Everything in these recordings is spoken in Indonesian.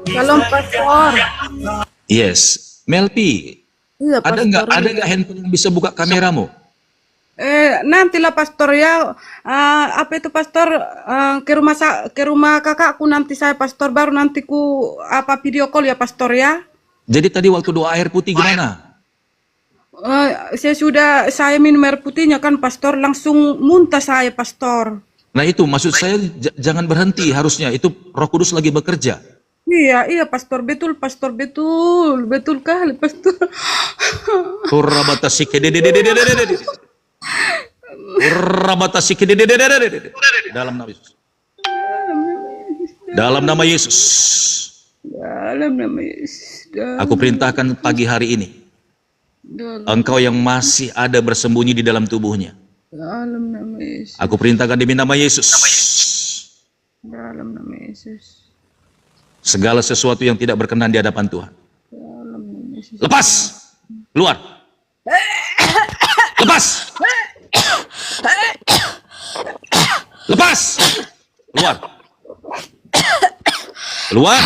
Shalom Pastor. Yes, Melpi, Iya Pastor. ada nggak handphone yang bisa buka kameramu? Nantilah Pastor ya. Apa itu Pastor? Ke rumah kakakku nanti saya Pastor, baru nanti ku apa video call ya Pastor ya. Jadi tadi waktu doa air putih gimana? Saya minum air putihnya kan Pastor, langsung muntah saya Pastor. Nah itu maksud saya jangan berhenti, harusnya itu Roh Kudus lagi bekerja. Iya Pastor, betul Pastor, betul kali Pastor. Dalam nama Yesus. Dalam nama Yesus. Dalam nama Yesus. Aku perintahkan pagi hari ini, engkau yang masih ada bersembunyi di dalam tubuhnya, Dalam nama Yesus. aku perintahkan demi nama Yesus. Dalam nama Yesus. Segala sesuatu yang tidak berkenan di hadapan Tuhan, Dalam nama Yesus. lepas, keluar, lepas, lepas, keluar, keluar,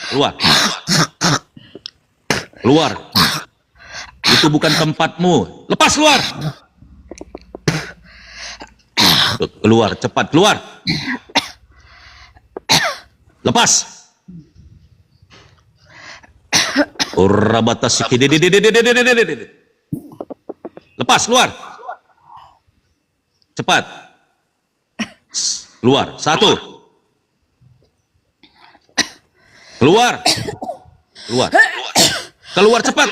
keluar, keluar. Itu bukan tempatmu. Lepas, keluar, keluar, cepat keluar. Lepas. Lepas, keluar. Cepat. Keluar. Satu. Keluar. Keluar. Keluar cepat.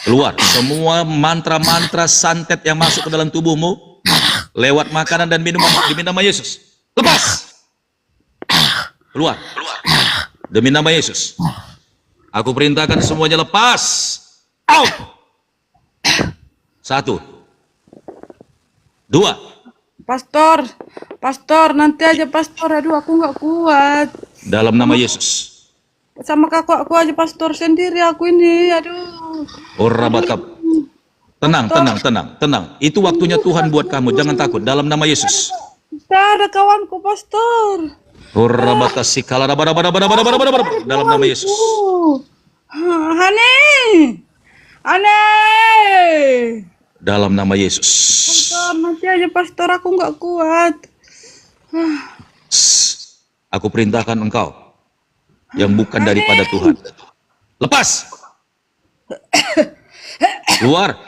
Keluar. Semua mantra-mantra santet yang masuk ke dalam tubuhmu lewat makanan dan minuman demi nama Yesus. Lepas. Keluar. Demi nama Yesus. Aku perintahkan semuanya lepas. Out. Satu. Dua. Pastor, nanti aja Pastor. Aduh, aku nggak kuat. Dalam nama Yesus. Sama kakak aku aja Pastor, sendiri aku ini. Aduh. Orabatab. Tenang. Itu waktunya Tuhan buat kamu. Jangan takut. Dalam nama Yesus. Tidak ada kawanku Pastor. Dalam nama Yesus. Aneh. Dalam nama Yesus. Pastor, nanti aja Pastor, aku nggak kuat. Aku perintahkan engkau yang bukan daripada Tuhan. Lepas. Keluar.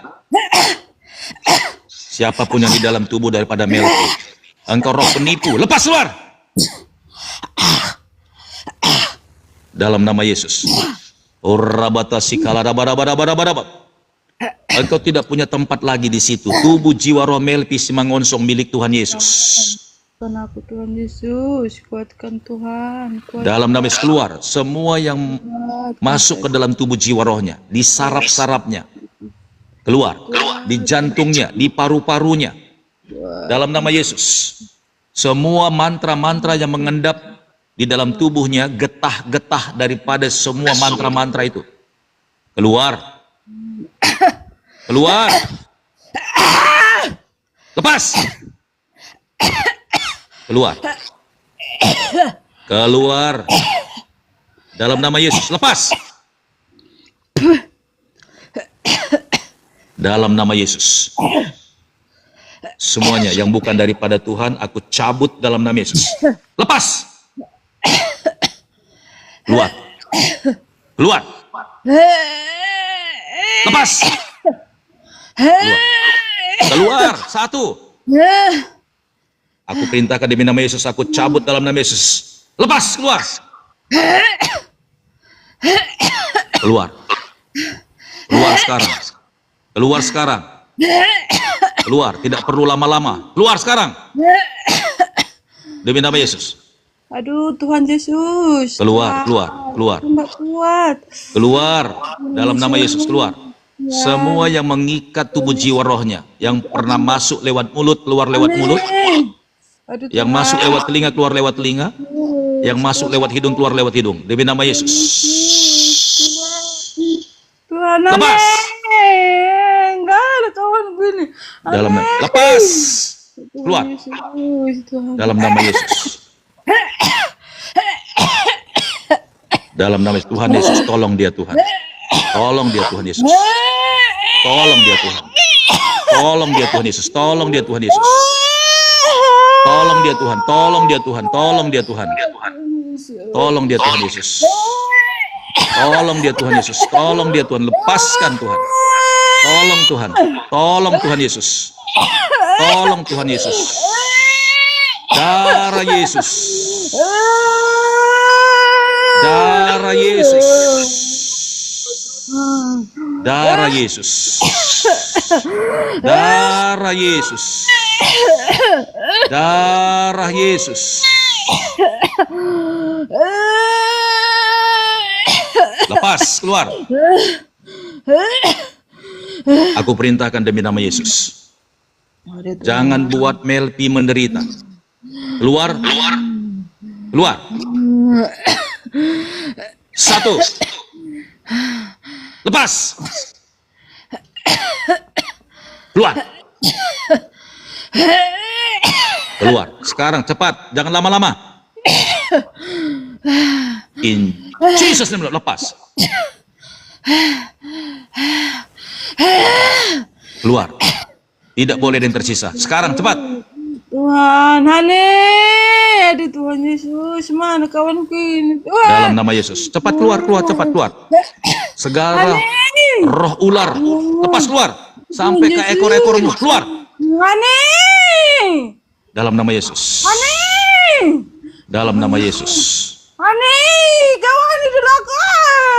Siapapun yang di dalam tubuh daripada Melki, engkau roh penipu. Lepas, keluar. Dalam nama Yesus. Engkau tidak punya tempat lagi di situ. Tubuh jiwa roh Melpi Simangonsong milik Tuhan Yesus. Kuatkan aku Tuhan Yesus, kuatkan Tuhan. Dalam nama Yesus, keluar. Semua yang masuk ke dalam tubuh jiwa rohnya, di saraf-sarafnya, keluar. Di jantungnya, di paru-parunya. Dalam nama Yesus. Semua mantra-mantra yang mengendap di dalam tubuhnya, getah-getah daripada semua mantra-mantra itu. Keluar. Keluar. Lepas. Keluar. Keluar. Dalam nama Yesus. Lepas. Dalam nama Yesus. Semuanya yang bukan daripada Tuhan, aku cabut dalam nama Yesus. Lepas. Keluar. Keluar. Lepas. Keluar. Keluar. Satu. Aku perintahkan demi nama Yesus, aku cabut dalam nama Yesus. Lepas. Keluar. Keluar. Keluar sekarang. Keluar sekarang. Keluar. Tidak perlu lama-lama. Keluar sekarang. Demi nama Yesus. Aduh Tuhan Yesus. Keluar. Aku nggak kuat. Keluar. Dalam nama Yesus, keluar. Semua yang mengikat tubuh jiwa rohnya, yang pernah masuk lewat mulut, keluar lewat mulut, Aduh, yang masuk lewat telinga, keluar lewat telinga, yang masuk lewat hidung, keluar lewat hidung. Demi nama Yesus. Tuhan, Lepas. Enggak ada kawan gue nih. Dalam nama. Lepas. Keluar. Dalam nama Yesus. Dalam nama Tuhan Yesus, tolong dia Tuhan. Tolong dia Tuhan Yesus. Tolong dia Tuhan. Tolong dia Tuhan Yesus. Tolong dia Tuhan Yesus. Tolong dia Tuhan. Tolong dia Tuhan. Tolong dia Tuhan. Tolong dia Tuhan Yesus. Tolong dia Tuhan Yesus. Tolong dia Tuhan. Lepaskan Tuhan. Tolong Tuhan. Tolong Tuhan Yesus. Tolong Tuhan Yesus. Darah Yesus. Darah Yesus. Darah Yesus. Darah Yesus. Darah Yesus. Lepas, keluar. Aku perintahkan demi nama Yesus. Jangan buat Melpi menderita. Keluar, keluar, keluar. 1. Lepas. Keluar. Keluar. Sekarang cepat, jangan lama-lama. In Jesus name, lepas. Keluar. Tidak boleh ada yang tersisa. Sekarang cepat. Tuhan, hane, aduh Tuhan Yesus, mana kawanku ini? Tuhan. Dalam nama Yesus, cepat keluar, keluar, cepat keluar. Segala roh ular, lepas keluar. Sampai ke ekor-ekormu, keluar. Hane. Dalam nama Yesus. Hane. Dalam nama Yesus. Hane, kawan itu lakukan.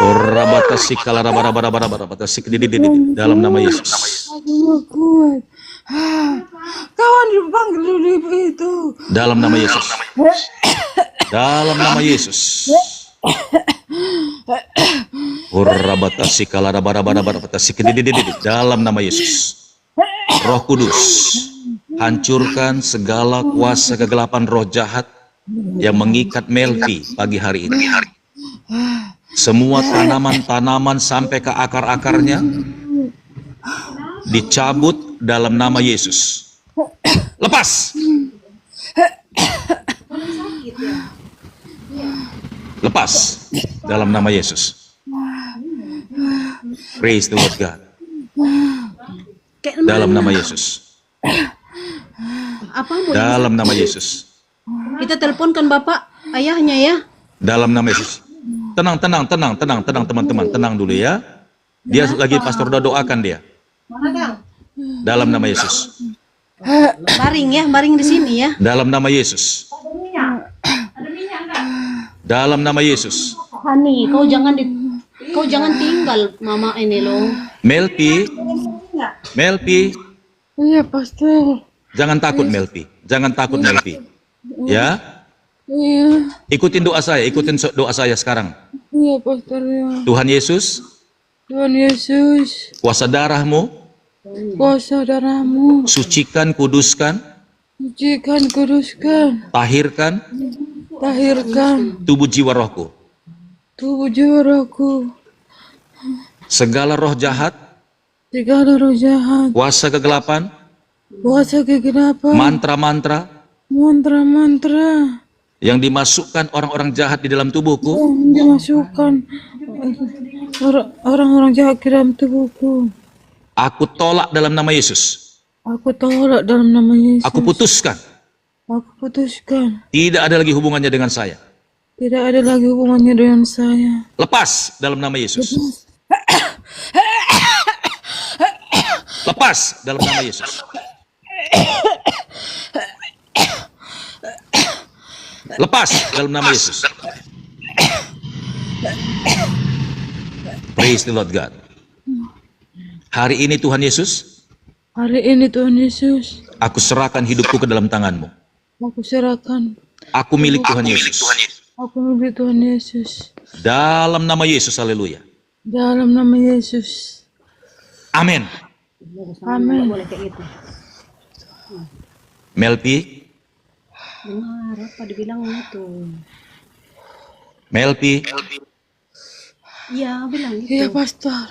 Dalam nama Yesus. Aku kuat. Kawan dipanggil dulu itu. Dalam nama Yesus. Dalam nama Yesus. Dalam nama Yesus. Roh Kudus, hancurkan segala kuasa kegelapan roh jahat yang mengikat Melpi pagi hari ini. Semua tanaman-tanaman sampai ke akar-akarnya dicabut dalam nama Yesus. Lepas. Lepas dalam nama Yesus. Praise the Lord God. Dalam nama Yesus. Apa boleh Dalam nama Yesus. kita teleponkan Bapak ayahnya ya? Dalam nama Yesus. Tenang, tenang, tenang, tenang, tenang teman-teman, tenang dulu ya. Dia lagi pastor udah doakan dia. Dalam nama Yesus. Baring ya, baring di sini ya. Dalam nama Yesus. Dalam nama Yesus. Hani, kau jangan tinggal mama ini loh. Melpi. Melpi. Iya, pastor. Jangan takut Melpi. Jangan takut Melpi. Ya. Iya, Ikutin doa saya. Ikutin doa saya sekarang. iya, pastor ya. Tuhan Yesus, Tuhan Yesus, kuasa darahmu, kuasa darahmu, sucikan, kuduskan, sucikan, kuduskan, tahirkan tahirkan tubuh jiwa rohku. tubuh jiwa rohku, Segala roh jahat, segala roh jahat, kuasa kegelapan, kuasa kegelapan, mantra-mantra mantra-mantra yang dimasukkan orang-orang jahat di dalam tubuhku, yang dimasukkan orang-orang jahat ke dalam tubuhku. aku tolak dalam nama Yesus. Aku tolak dalam nama Yesus. Aku putuskan. Aku putuskan. Tidak ada lagi hubungannya dengan saya. Tidak ada lagi hubungannya dengan saya. Lepas dalam nama Yesus. Lepas dalam nama Yesus. Lepas dalam nama Yesus. Praise the Lord God. Hari ini Tuhan Yesus, Hari ini Tuhan Yesus, aku serahkan hidupku ke dalam tangan-Mu. aku serahkan. Aku milik Tuhan Yesus. Aku milik Tuhan Yesus. Dalam nama Yesus, haleluya. Dalam nama Yesus. Amin. Amin. Boleh kayak gitu. Melpi, Dengar apa dibilang itu? Melpi, Iya, bilang gitu. Iya, pastor.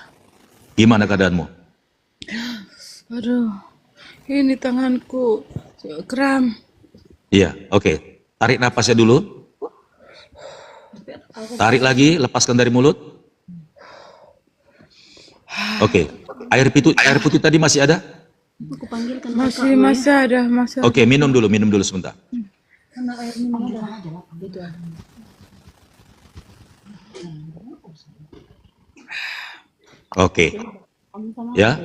gimana keadaanmu? Aduh, ini tanganku kram. Iya, oke. Tarik napasnya dulu. Tarik lagi, lepaskan dari mulut. Oke. Air putih tadi masih ada? Aku panggilkan Masih ada, masih ada. Oke, minum dulu sebentar. karena air minum ada. Gitu. Oke. Ya.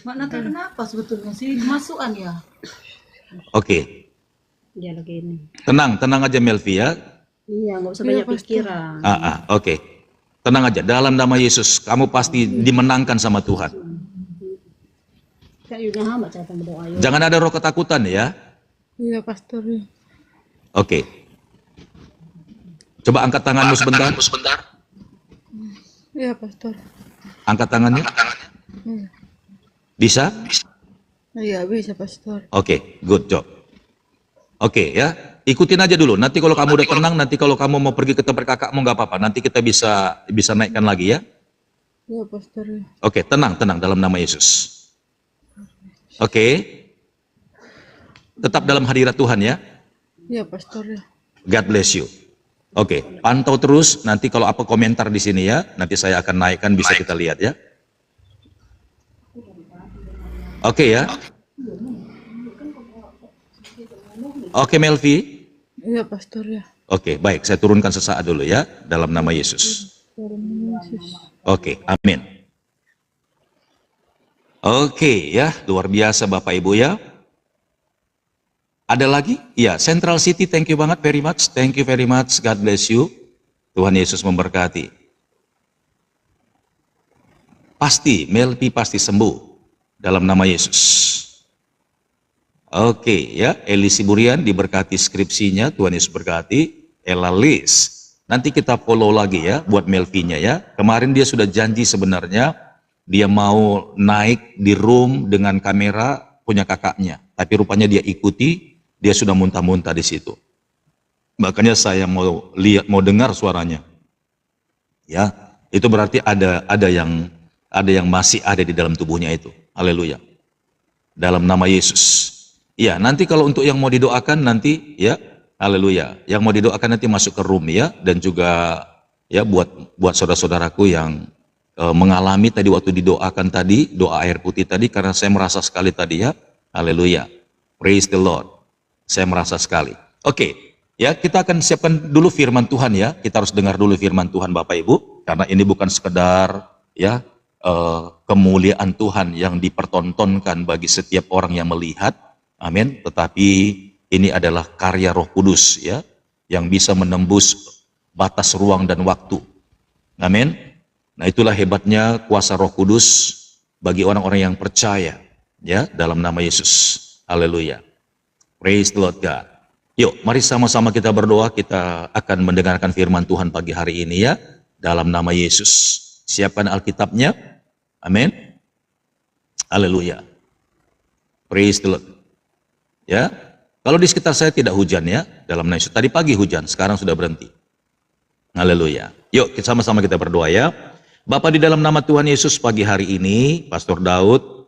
Makna kenapa sebetulnya sih masukan ya? Oke. Dia lagi ini. Tenang aja Melvi ya. Iya, nggak usah banyak pikiran. Oke. Tenang aja, dalam nama Yesus, kamu pasti dimenangkan sama Tuhan. Kayak juga hamba cara berdoa. Jangan ada roh ketakutan ya. Iya, pastor. Ya. Oke. Coba angkat tanganmu sebentar. Iya, pastor. Angkat tangannya. Iya. Bisa? Iya, bisa, pastor. Oke, good job. Oke ya, ikutin aja dulu. Nanti kalau kamu udah tenang, nanti kalau kamu mau pergi ke tempat kakakmu nggak apa-apa. Nanti kita bisa naikkan lagi ya. Iya, pastor. Ya. Oke, tenang dalam nama Yesus. Oke. Tetap dalam hadirat Tuhan ya. Iya, pastor. Ya. God bless you. Oke, pantau terus. Nanti kalau apa komentar di sini ya, nanti saya akan naikkan, bisa kita lihat ya. Oke ya. Oke Melvi. Iya, pastor. Ya. Oke, baik. Saya turunkan sesaat dulu ya, dalam nama Yesus. Oke, amin. Oke ya, luar biasa Bapak Ibu ya. Ada lagi? Ya, Central City, thank you banget, very much. Thank you very much, God bless you. Tuhan Yesus memberkati. Pasti, Melvi pasti sembuh dalam nama Yesus. Oke ya, Eli Siburian diberkati skripsinya, Tuhan Yesus berkati. Ella Liz, nanti kita follow lagi ya buat Melvinya ya. Kemarin dia sudah janji sebenarnya dia mau naik di room dengan kamera punya kakaknya, tapi rupanya dia ikuti, dia sudah muntah-muntah di situ. Makanya saya mau lihat, mau dengar suaranya. Ya, itu berarti ada yang masih ada di dalam tubuhnya itu. Haleluya. Dalam nama Yesus. Ya, nanti kalau untuk yang mau didoakan nanti ya, haleluya. Yang mau didoakan nanti masuk ke room ya, dan juga ya buat saudara-saudaraku yang mengalami tadi waktu didoakan tadi, doa air putih tadi, karena saya merasa sekali tadi ya, haleluya. Praise the Lord. Saya merasa sekali. Oke, ya kita akan siapkan dulu firman Tuhan ya. Kita harus dengar dulu firman Tuhan Bapak Ibu, karena ini bukan sekedar ya kemuliaan Tuhan yang dipertontonkan bagi setiap orang yang melihat. Amin. Tetapi ini adalah karya Roh Kudus ya, yang bisa menembus batas ruang dan waktu. Amin. Nah, itulah hebatnya kuasa Roh Kudus bagi orang-orang yang percaya ya dalam nama Yesus. Haleluya. Praise the Lord God. Yuk, mari sama-sama kita berdoa. Kita akan mendengarkan firman Tuhan pagi hari ini ya, dalam nama Yesus. Siapkan Alkitabnya. Amin. Haleluya. Praise the Lord. Ya, kalau di sekitar saya tidak hujan ya, dalam nama Yesus. Tadi pagi hujan, sekarang sudah berhenti. Haleluya. Yuk, sama-sama kita berdoa ya. Bapa, di dalam nama Tuhan Yesus, pagi hari ini, Pastor Daud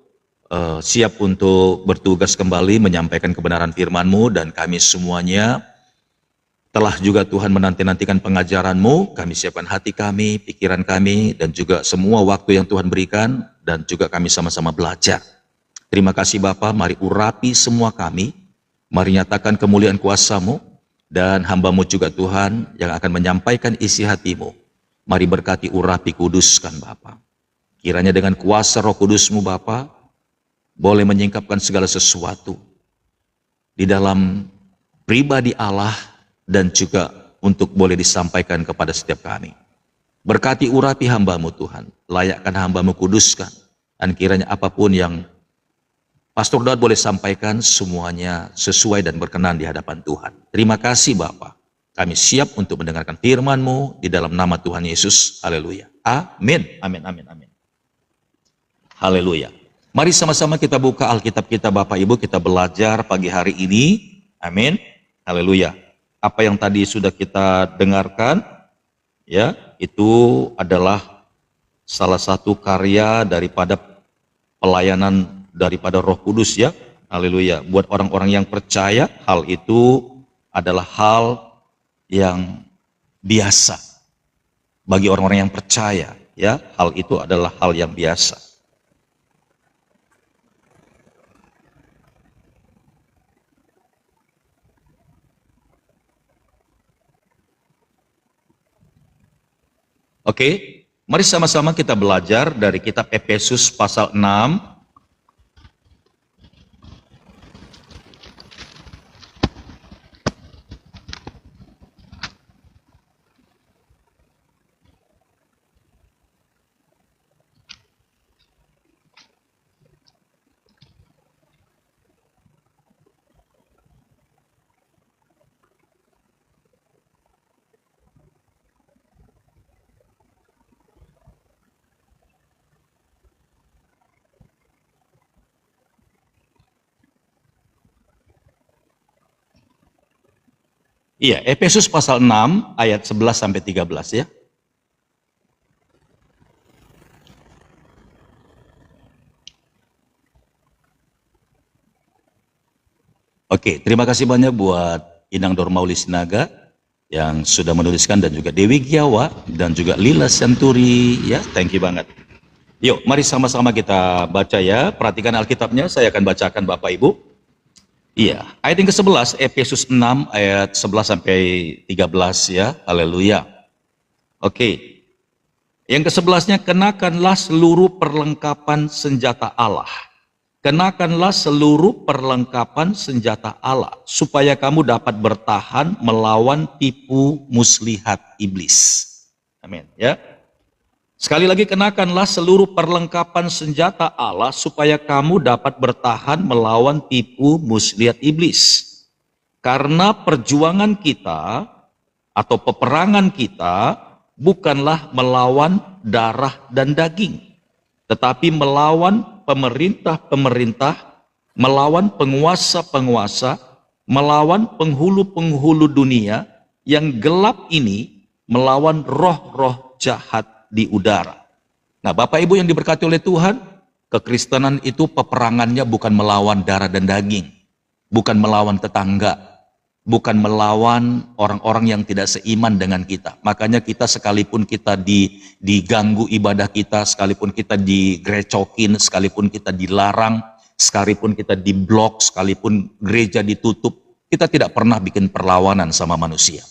siap untuk bertugas kembali menyampaikan kebenaran firman-Mu, dan kami semuanya telah juga Tuhan menanti-nantikan pengajaran-Mu. Kami siapkan hati kami, pikiran kami, dan juga semua waktu yang Tuhan berikan, dan juga kami sama-sama belajar. Terima kasih Bapa, mari urapi semua kami, mari nyatakan kemuliaan kuasa-Mu, dan hamba-Mu juga Tuhan yang akan menyampaikan isi hati-Mu. Mari berkati, urapi, kuduskan Bapa. Kiranya dengan kuasa Roh Kudus-Mu Bapa, boleh menyingkapkan segala sesuatu di dalam pribadi Allah, dan juga untuk boleh disampaikan kepada setiap kami. Berkati, urapi hamba-Mu Tuhan, layakkan hamba-Mu, kuduskan, dan kiranya apapun yang Pastor Daud boleh sampaikan semuanya sesuai dan berkenan di hadapan Tuhan. Terima kasih Bapa. Kami siap untuk mendengarkan firman-Mu di dalam nama Tuhan Yesus. Haleluya. Amin. Amin. Amin. Amin. Haleluya. Mari sama-sama kita buka Alkitab kita Bapak Ibu, kita belajar pagi hari ini. Amin. Haleluya. Apa yang tadi sudah kita dengarkan ya, itu adalah salah satu karya daripada pelayanan daripada Roh Kudus ya. Haleluya. Buat orang-orang yang percaya, hal itu adalah hal yang biasa bagi orang-orang yang percaya, ya. Hal itu adalah hal yang biasa. Oke, mari sama-sama kita belajar dari kitab Efesus pasal 6. Iya, Efesus pasal 6 ayat 11 sampai 13 ya. Oke, terima kasih banyak buat Inang Dormauli Sinaga yang sudah menuliskan, dan juga Dewi Giawa dan juga Lila Santuri ya. Thank you banget. Yuk, mari sama-sama kita baca ya. Perhatikan Alkitabnya, saya akan bacakan Bapak Ibu. Iya, ayat yang ke-11, Efesus 6 ayat 11 sampai 13 ya. Haleluya. Oke. Yang ke-11-nya, kenakanlah seluruh perlengkapan senjata Allah. Kenakanlah seluruh perlengkapan senjata Allah supaya kamu dapat bertahan melawan tipu muslihat iblis. Amin ya. Sekali lagi, kenakanlah seluruh perlengkapan senjata Allah supaya kamu dapat bertahan melawan tipu muslihat iblis. Karena perjuangan kita atau peperangan kita bukanlah melawan darah dan daging, tetapi melawan pemerintah-pemerintah, melawan penguasa-penguasa, melawan penghulu-penghulu dunia yang gelap ini, melawan roh-roh jahat di udara. Nah, Bapak Ibu yang diberkati oleh Tuhan, kekristenan itu peperangannya bukan melawan darah dan daging, bukan melawan tetangga, bukan melawan orang-orang yang tidak seiman dengan kita. Makanya kita sekalipun kita diganggu ibadah kita, sekalipun kita digrecokin, sekalipun kita dilarang, sekalipun kita diblok, sekalipun gereja ditutup, kita tidak pernah bikin perlawanan sama manusia.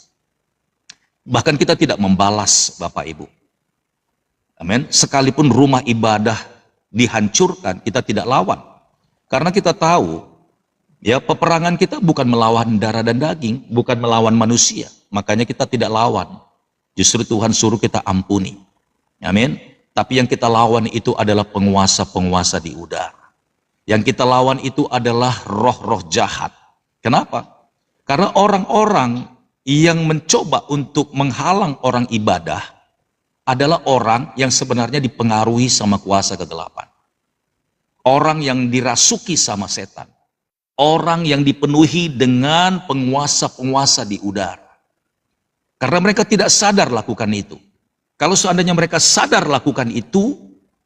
Bahkan kita tidak membalas, Bapak Ibu. Amin. Sekalipun rumah ibadah dihancurkan, kita tidak lawan. Karena kita tahu, ya, peperangan kita bukan melawan darah dan daging, bukan melawan manusia. Makanya kita tidak lawan. Justru Tuhan suruh kita ampuni. Amin. Tapi yang kita lawan itu adalah penguasa-penguasa di udara. Yang kita lawan itu adalah roh-roh jahat. Kenapa? Karena orang-orang yang mencoba untuk menghalang orang ibadah adalah orang yang sebenarnya dipengaruhi sama kuasa kegelapan. Orang yang dirasuki sama setan. Orang yang dipenuhi dengan penguasa-penguasa di udara. Karena mereka tidak sadar lakukan itu. Kalau seandainya mereka sadar lakukan itu,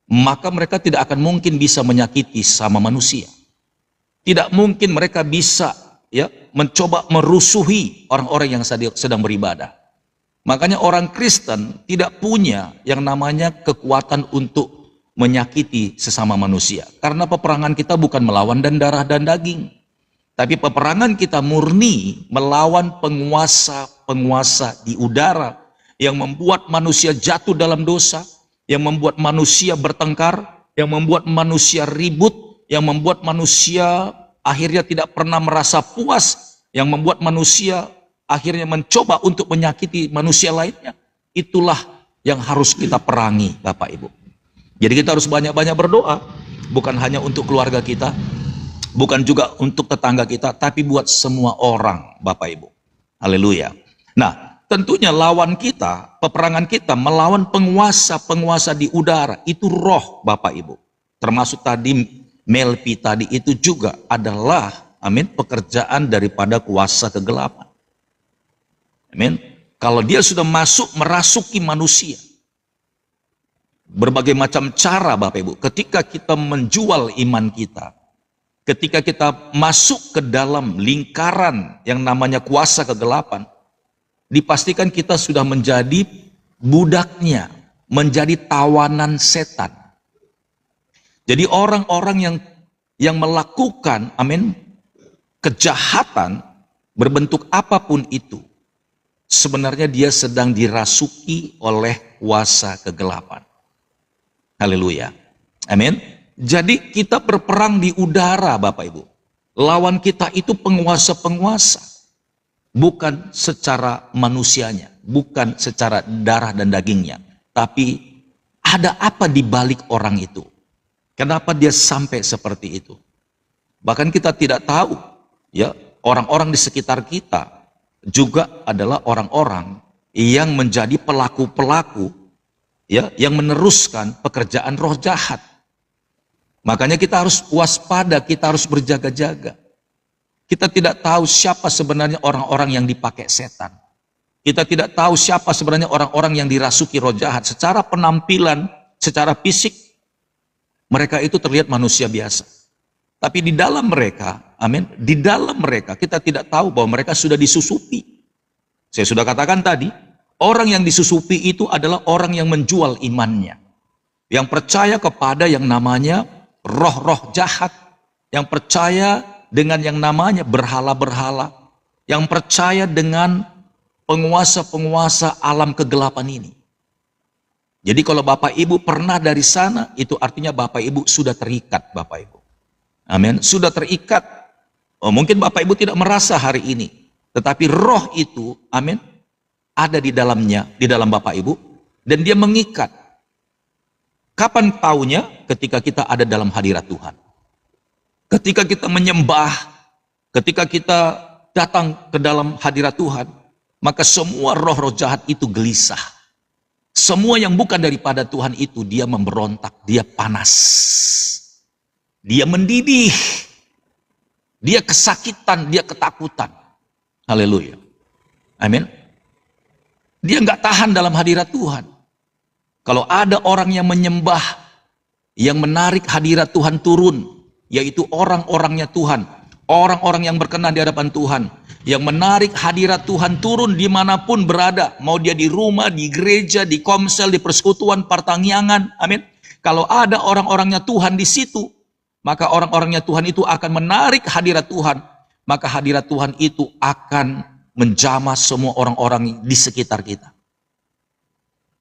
maka mereka tidak akan mungkin bisa menyakiti sama manusia. Tidak mungkin mereka bisa ya mencoba merusuhi orang-orang yang sedang beribadah. Makanya orang Kristen tidak punya yang namanya kekuatan untuk menyakiti sesama manusia. Karena peperangan kita bukan melawan darah dan daging. Tapi peperangan kita murni melawan penguasa-penguasa di udara yang membuat manusia jatuh dalam dosa, yang membuat manusia bertengkar, yang membuat manusia ribut, yang membuat manusia akhirnya tidak pernah merasa puas, yang membuat manusia akhirnya mencoba untuk menyakiti manusia lainnya. Itulah yang harus kita perangi, Bapak Ibu. Jadi kita harus banyak-banyak berdoa, bukan hanya untuk keluarga kita, bukan juga untuk tetangga kita, tapi buat semua orang, Bapak Ibu. Haleluya. Nah, tentunya lawan kita, peperangan kita melawan penguasa-penguasa di udara, itu roh, Bapak Ibu. Termasuk tadi Melpi tadi itu juga adalah, amin, pekerjaan daripada kuasa kegelapan. Amin. Kalau dia sudah masuk merasuki manusia, berbagai macam cara, Bapak Ibu, ketika kita menjual iman kita, ketika kita masuk ke dalam lingkaran yang namanya kuasa kegelapan, dipastikan kita sudah menjadi budaknya, menjadi tawanan setan. Jadi orang-orang yang melakukan, amin, kejahatan berbentuk apapun itu, sebenarnya dia sedang dirasuki oleh kuasa kegelapan. Haleluya. Amin. Jadi kita berperang di udara, Bapak Ibu. Lawan kita itu penguasa-penguasa. Bukan secara manusianya, bukan secara darah dan dagingnya. Tapi ada apa di balik orang itu? Kenapa dia sampai seperti itu? Bahkan kita tidak tahu, ya, orang-orang di sekitar kita juga adalah orang-orang yang menjadi pelaku-pelaku, ya, yang meneruskan pekerjaan roh jahat. Makanya kita harus waspada, kita harus berjaga-jaga. Kita tidak tahu siapa sebenarnya orang-orang yang dipakai setan. Kita tidak tahu siapa sebenarnya orang-orang yang dirasuki roh jahat. Secara penampilan, secara fisik, mereka itu terlihat manusia biasa. Tapi di dalam mereka, amin, di dalam mereka kita tidak tahu bahwa mereka sudah disusupi. Saya sudah katakan tadi, orang yang disusupi itu adalah orang yang menjual imannya. Yang percaya kepada yang namanya roh-roh jahat. Yang percaya dengan yang namanya berhala-berhala. Yang percaya dengan penguasa-penguasa alam kegelapan ini. Jadi kalau Bapak Ibu pernah dari sana, itu artinya Bapak Ibu sudah terikat, Bapak Ibu. Amin. Sudah terikat. Oh, mungkin Bapak Ibu tidak merasa hari ini. Tetapi roh itu, amin, ada di dalamnya, di dalam Bapak Ibu. Dan dia mengikat. Kapan taunya? Ketika kita ada dalam hadirat Tuhan. Ketika kita menyembah, ketika kita datang ke dalam hadirat Tuhan, maka semua roh-roh jahat itu gelisah. Semua yang bukan daripada Tuhan itu, dia memberontak, dia panas. Dia mendidih. Dia kesakitan, dia ketakutan. Haleluya. Amin. Dia nggak tahan dalam hadirat Tuhan. Kalau ada orang yang menyembah, yang menarik hadirat Tuhan turun, yaitu orang-orangnya Tuhan, orang-orang yang berkenan di hadapan Tuhan, yang menarik hadirat Tuhan turun dimanapun berada, mau dia di rumah, di gereja, di komsel, di persekutuan, pertangyangan, amin. Kalau ada orang-orangnya Tuhan di situ, maka orang-orangnya Tuhan itu akan menarik hadirat Tuhan, maka hadirat Tuhan itu akan menjamah semua orang-orang di sekitar kita.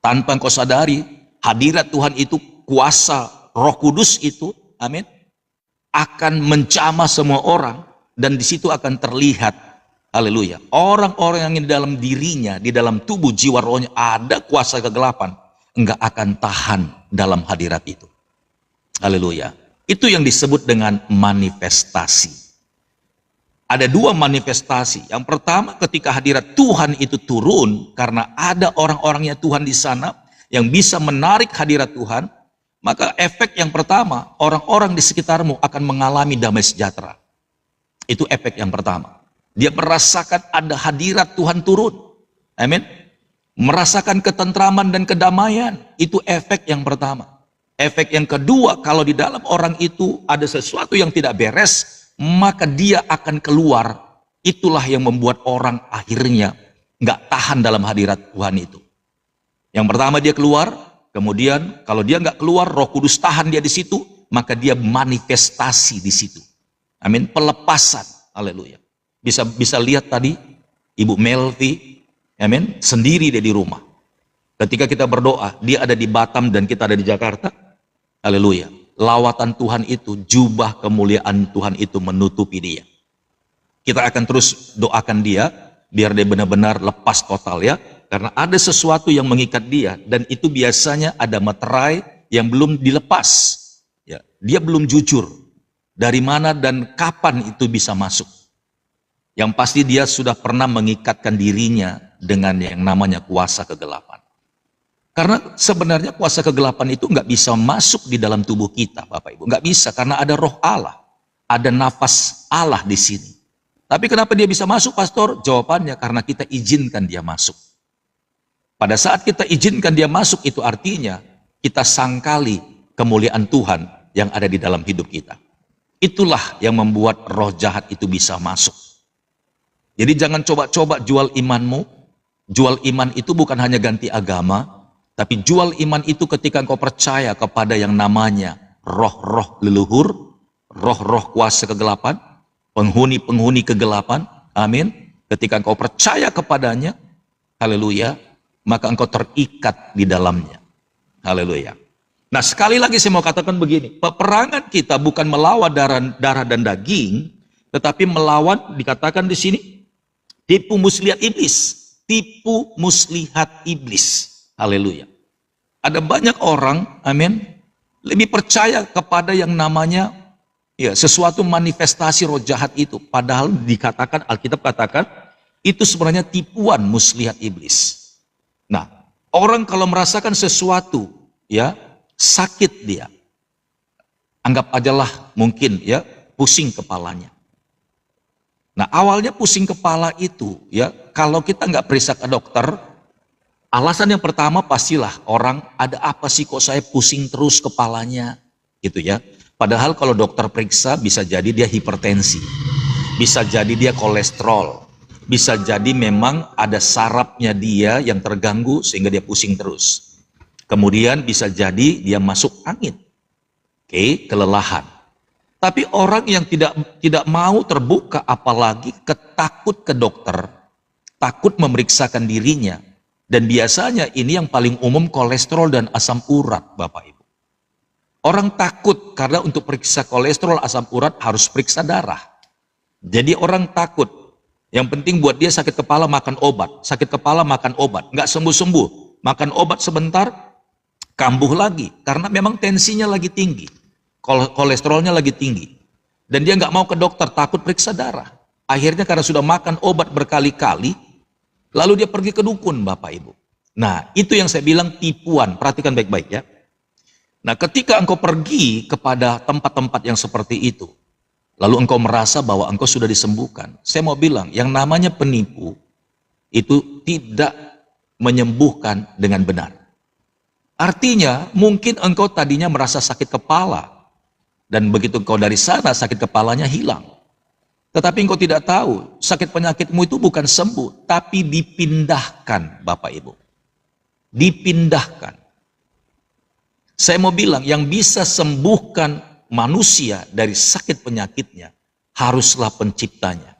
Tanpa engkau sadari, hadirat Tuhan itu, kuasa Roh Kudus itu, amin, akan menjamah semua orang, dan di situ akan terlihat, haleluya, orang-orang yang di dalam dirinya, di dalam tubuh jiwa rohnya ada kuasa kegelapan, enggak akan tahan dalam hadirat itu. Haleluya. Itu yang disebut dengan manifestasi. Ada dua manifestasi. Yang pertama, ketika hadirat Tuhan itu turun, karena ada orang-orangnya Tuhan di sana yang bisa menarik hadirat Tuhan, maka efek yang pertama, orang-orang di sekitarmu akan mengalami damai sejahtera. Itu efek yang pertama. Dia merasakan ada hadirat Tuhan turun. Amin. Merasakan ketentraman dan kedamaian. Itu efek yang pertama. Efek yang kedua, kalau di dalam orang itu ada sesuatu yang tidak beres, maka dia akan keluar. Itulah yang membuat orang akhirnya nggak tahan dalam hadirat Tuhan itu. Yang pertama dia keluar, kemudian kalau dia nggak keluar, Roh Kudus tahan dia di situ, maka dia manifestasi di situ. Amin. Pelepasan. Haleluya. Bisa lihat tadi Ibu Melvi, amin, sendiri dia di rumah. Ketika kita berdoa, dia ada di Batam dan kita ada di Jakarta. Haleluya. Lawatan Tuhan itu, jubah kemuliaan Tuhan itu menutupi dia. Kita akan terus doakan dia, biar dia benar-benar lepas total ya. Karena ada sesuatu yang mengikat dia, dan itu biasanya ada materai yang belum dilepas. Ya, dia belum jujur. Dari mana dan kapan itu bisa masuk. Yang pasti dia sudah pernah mengikatkan dirinya dengan yang namanya kuasa kegelapan. Karena sebenarnya kuasa kegelapan itu nggak bisa masuk di dalam tubuh kita, Bapak Ibu. Nggak bisa, karena ada roh Allah. Ada nafas Allah di sini. Tapi kenapa dia bisa masuk, Pastor? Jawabannya karena kita izinkan dia masuk. Pada saat kita izinkan dia masuk, itu artinya kita sangkali kemuliaan Tuhan yang ada di dalam hidup kita. Itulah yang membuat roh jahat itu bisa masuk. Jadi jangan coba-coba jual imanmu. Jual iman itu bukan hanya ganti agama, tapi jual iman itu ketika engkau percaya kepada yang namanya roh-roh leluhur, roh-roh kuasa kegelapan, penghuni-penghuni kegelapan. Amin. Ketika engkau percaya kepadanya, haleluya, maka engkau terikat di dalamnya. Haleluya. Nah, sekali lagi saya mau katakan begini, peperangan kita bukan melawan darah dan daging, tetapi melawan, dikatakan di sini, tipu muslihat iblis. Tipu muslihat iblis. Haleluya. Ada banyak orang, amin, lebih percaya kepada yang namanya ya sesuatu manifestasi roh jahat itu. Padahal dikatakan, Alkitab katakan, itu sebenarnya tipuan muslihat iblis. Nah, orang kalau merasakan sesuatu, ya, sakit dia. Anggap ajalah mungkin ya pusing kepalanya. Nah, awalnya pusing kepala itu ya, kalau kita nggak periksa ke dokter, alasan yang pertama pastilah orang ada apa sih kok saya pusing terus kepalanya gitu ya. Padahal kalau dokter periksa bisa jadi dia hipertensi, bisa jadi dia kolesterol, bisa jadi memang ada sarafnya dia yang terganggu sehingga dia pusing terus. Kemudian bisa jadi dia masuk angin, kelelahan. Tapi orang yang tidak mau terbuka, apalagi ketakut ke dokter, takut memeriksakan dirinya, dan biasanya ini yang paling umum kolesterol dan asam urat, Bapak Ibu. Orang takut karena untuk periksa kolesterol, asam urat harus periksa darah. Jadi orang takut. Yang penting buat dia sakit kepala makan obat, sakit kepala makan obat, nggak sembuh-sembuh, makan obat sebentar, kambuh lagi, karena memang tensinya lagi tinggi, kolesterolnya lagi tinggi, dan dia nggak mau ke dokter, takut periksa darah. Akhirnya karena sudah makan obat berkali-kali, lalu dia pergi ke dukun, Bapak Ibu. Nah, itu yang saya bilang tipuan, perhatikan baik-baik ya. Nah, ketika engkau pergi kepada tempat-tempat yang seperti itu, lalu engkau merasa bahwa engkau sudah disembuhkan, saya mau bilang, yang namanya penipu, itu tidak menyembuhkan dengan benar. Artinya, mungkin engkau tadinya merasa sakit kepala, dan begitu engkau dari sana, sakit kepalanya hilang. Tetapi engkau tidak tahu, sakit penyakitmu itu bukan sembuh, tapi dipindahkan, Bapak Ibu. Dipindahkan. Saya mau bilang, yang bisa sembuhkan manusia dari sakit penyakitnya, haruslah penciptanya.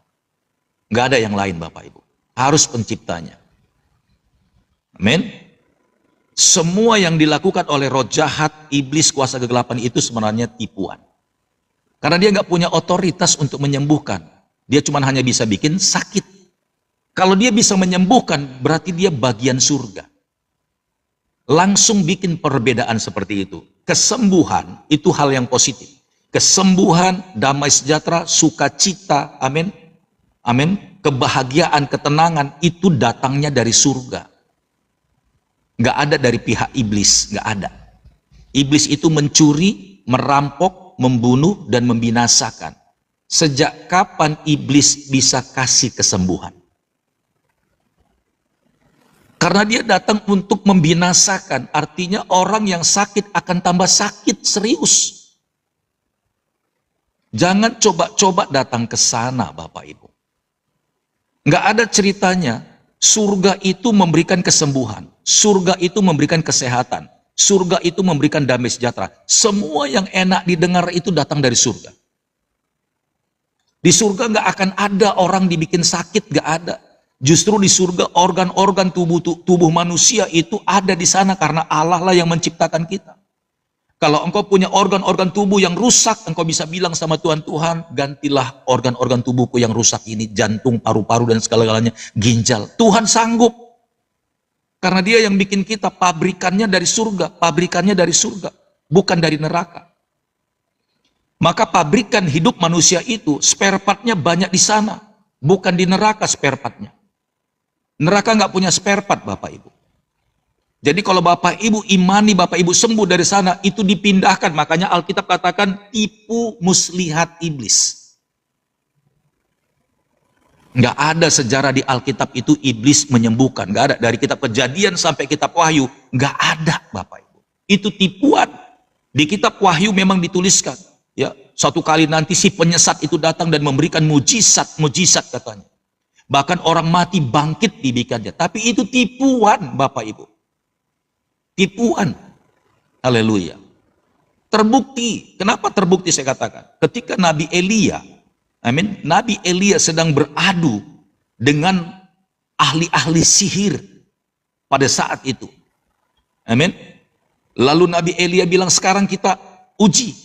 Nggak ada yang lain, Bapak Ibu. Harus penciptanya. Amin. Semua yang dilakukan oleh roh jahat, iblis, kuasa kegelapan itu sebenarnya tipuan. Karena dia nggak punya otoritas untuk menyembuhkan. Dia cuma hanya bisa bikin sakit. Kalau dia bisa menyembuhkan, berarti dia bagian surga. Langsung bikin perbedaan seperti itu. Kesembuhan itu hal yang positif. Kesembuhan, damai sejahtera, sukacita, amin. Amin. Kebahagiaan, ketenangan itu datangnya dari surga. Nggak ada dari pihak iblis, nggak ada. Iblis itu mencuri, merampok, membunuh, dan membinasakan. Sejak kapan iblis bisa kasih kesembuhan? Karena dia datang untuk membinasakan, artinya orang yang sakit akan tambah sakit, serius. Jangan coba-coba datang ke sana, Bapak Ibu. Nggak ada ceritanya, surga itu memberikan kesembuhan, surga itu memberikan kesehatan, surga itu memberikan damai sejahtera. Semua yang enak didengar itu datang dari surga. Di surga nggak akan ada orang dibikin sakit, nggak ada. Justru di surga organ-organ tubuh manusia itu ada di sana karena Allah lah yang menciptakan kita. Kalau engkau punya organ-organ tubuh yang rusak, engkau bisa bilang sama Tuhan, Tuhan gantilah organ-organ tubuhku yang rusak ini, jantung, paru-paru dan segala-galanya, ginjal. Tuhan sanggup. Karena dia yang bikin kita, pabrikannya dari surga, bukan dari neraka. Maka pabrikan hidup manusia itu, spare partnya banyak di sana, bukan di neraka spare partnya. Neraka nggak punya spare part, Bapak Ibu. Jadi kalau Bapak Ibu imani, Bapak Ibu sembuh dari sana, itu dipindahkan. Makanya Alkitab katakan tipu muslihat iblis. Nggak ada sejarah di Alkitab itu iblis menyembuhkan. Nggak ada. Dari kitab Kejadian sampai kitab Wahyu, nggak ada, Bapak Ibu. Itu tipuan. Di kitab Wahyu memang dituliskan. Ya, suatu kali nanti si penyesat itu datang dan memberikan mujizat katanya. Bahkan orang mati bangkit dibikinnya. Tapi itu tipuan, Bapak Ibu. Tipuan. Haleluya. Terbukti. Kenapa terbukti saya katakan? Ketika Nabi Elia, amin, Nabi Elia sedang beradu dengan ahli-ahli sihir pada saat itu. Amin. Lalu Nabi Elia bilang, sekarang kita uji.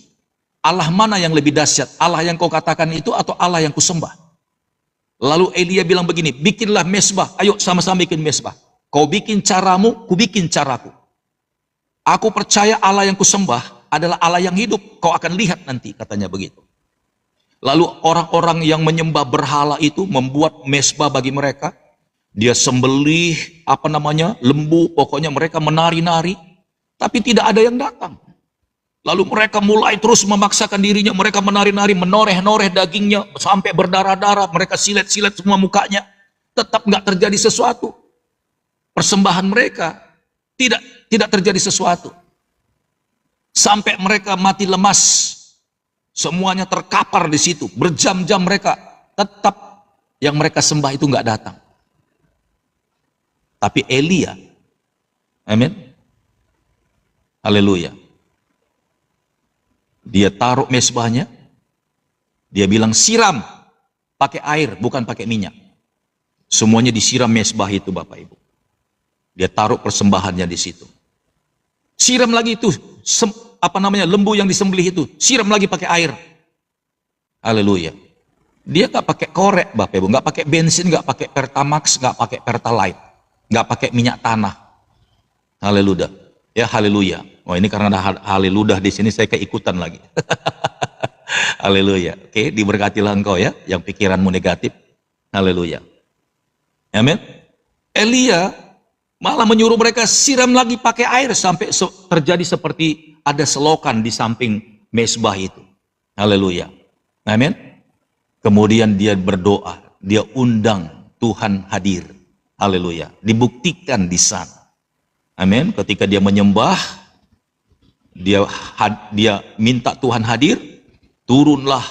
Allah mana yang lebih dahsyat? Allah yang kau katakan itu atau Allah yang kusembah? Lalu Elia bilang begini, bikinlah mesbah. Ayo sama-sama bikin mesbah. Kau bikin caramu, ku bikin caraku. Aku percaya Allah yang kusembah adalah Allah yang hidup. Kau akan lihat nanti, katanya begitu. Lalu orang-orang yang menyembah berhala itu membuat mesbah bagi mereka. Dia sembelih, lembu, pokoknya mereka menari-nari. Tapi tidak ada yang datang. Lalu mereka mulai terus memaksakan dirinya, mereka menari-nari, menoreh-noreh dagingnya, sampai berdarah-darah, mereka silet-silet semua mukanya. Tetap nggak terjadi sesuatu. Persembahan mereka tidak terjadi sesuatu. Sampai mereka mati lemas. Semuanya terkapar di situ. Berjam-jam mereka tetap yang mereka sembah itu nggak datang. Tapi Elia, amin, haleluya, dia taruh mesbahnya, dia bilang siram pakai air, bukan pakai minyak. Semuanya disiram mesbah itu, Bapak Ibu. Dia taruh persembahannya di situ. Siram lagi itu, lembu yang disembelih itu, siram lagi pakai air. Haleluya. Dia nggak pakai korek, Bapak Ibu, nggak pakai bensin, nggak pakai Pertamax, nggak pakai Pertalite, nggak pakai minyak tanah. Haleluya. Ya, haleluya. Oh, ini karena ada haleluya di sini saya keikutan lagi. Haleluya. Oke, diberkatilah engkau ya yang pikiranmu negatif. Haleluya. Amin. Elia malah menyuruh mereka siram lagi pakai air sampai terjadi seperti ada selokan di samping mesbah itu. Haleluya. Amin. Kemudian dia berdoa, dia undang Tuhan hadir. Haleluya. Dibuktikan di sana. Amin. Ketika dia menyembah, dia minta Tuhan hadir, turunlah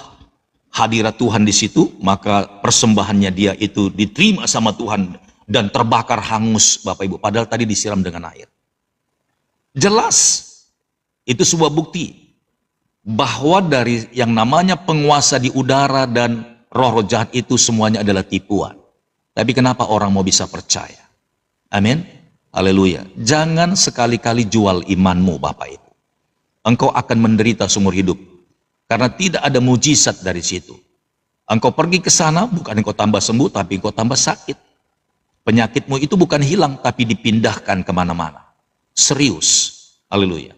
hadirat Tuhan di situ, maka persembahannya dia itu diterima sama Tuhan dan terbakar hangus, Bapak Ibu, padahal tadi disiram dengan air. Jelas itu sebuah bukti bahwa dari yang namanya penguasa di udara dan roh-roh jahat itu semuanya adalah tipuan. Tapi kenapa orang mau bisa percaya? Amin. Haleluya. Jangan sekali-kali jual imanmu, Bapak Ibu. Engkau akan menderita seumur hidup. Karena tidak ada mujizat dari situ. Engkau pergi ke sana, bukan engkau tambah sembuh, tapi engkau tambah sakit. Penyakitmu itu bukan hilang, tapi dipindahkan kemana-mana. Serius. Haleluya.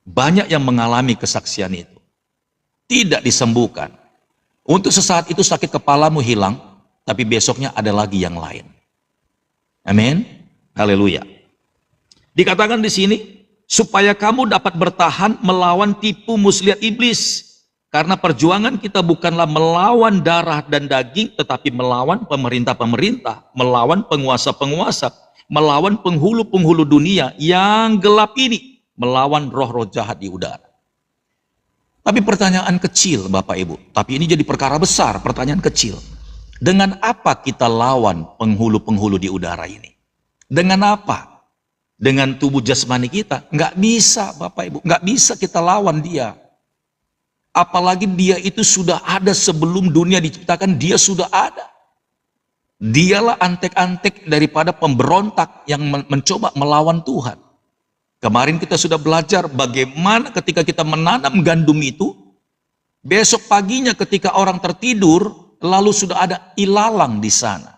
Banyak yang mengalami kesaksian itu. Tidak disembuhkan. Untuk sesaat itu sakit kepalamu hilang, tapi besoknya ada lagi yang lain. Amin. Haleluya. Dikatakan di sini, supaya kamu dapat bertahan melawan tipu muslihat iblis. Karena perjuangan kita bukanlah melawan darah dan daging, tetapi melawan pemerintah-pemerintah, melawan penguasa-penguasa, melawan penghulu-penghulu dunia yang gelap ini, melawan roh-roh jahat di udara. Tapi pertanyaan kecil, Bapak Ibu, tapi ini jadi perkara besar, pertanyaan kecil. Dengan apa kita lawan penghulu-penghulu di udara ini? Dengan apa? Dengan tubuh jasmani kita? Nggak bisa, Bapak Ibu. Nggak bisa kita lawan dia. Apalagi dia itu sudah ada sebelum dunia diciptakan, dia sudah ada. Dialah antek-antek daripada pemberontak yang mencoba melawan Tuhan. Kemarin kita sudah belajar bagaimana ketika kita menanam gandum itu, besok paginya ketika orang tertidur, lalu sudah ada ilalang di sana.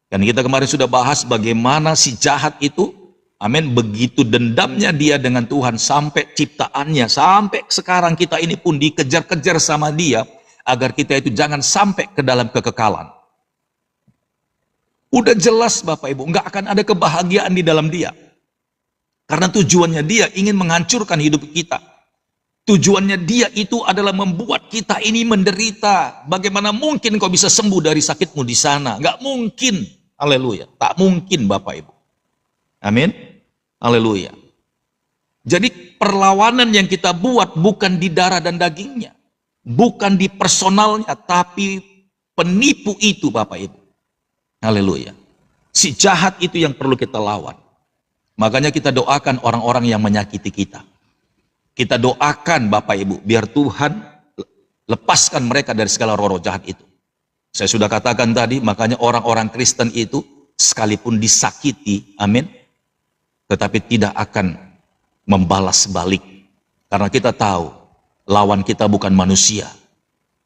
Dan kita kemarin sudah bahas bagaimana si jahat itu, amin, begitu dendamnya dia dengan Tuhan sampai ciptaannya, sampai sekarang kita ini pun dikejar-kejar sama dia, agar kita itu jangan sampai ke dalam kekekalan. Udah jelas Bapak Ibu, nggak akan ada kebahagiaan di dalam dia. Karena tujuannya dia ingin menghancurkan hidup kita. Tujuannya dia itu adalah membuat kita ini menderita. Bagaimana mungkin kau bisa sembuh dari sakitmu di sana? Nggak mungkin. Haleluya. Tak mungkin Bapak Ibu. Amin. Haleluya. Jadi perlawanan yang kita buat bukan di darah dan dagingnya. Bukan di personalnya. Tapi penipu itu Bapak Ibu. Haleluya. Si jahat itu yang perlu kita lawan. Makanya kita doakan orang-orang yang menyakiti kita. Kita doakan Bapak Ibu, biar Tuhan lepaskan mereka dari segala roh-roh jahat itu. Saya sudah katakan tadi, makanya orang-orang Kristen itu sekalipun disakiti, amin, tetapi tidak akan membalas balik. Karena kita tahu, lawan kita bukan manusia.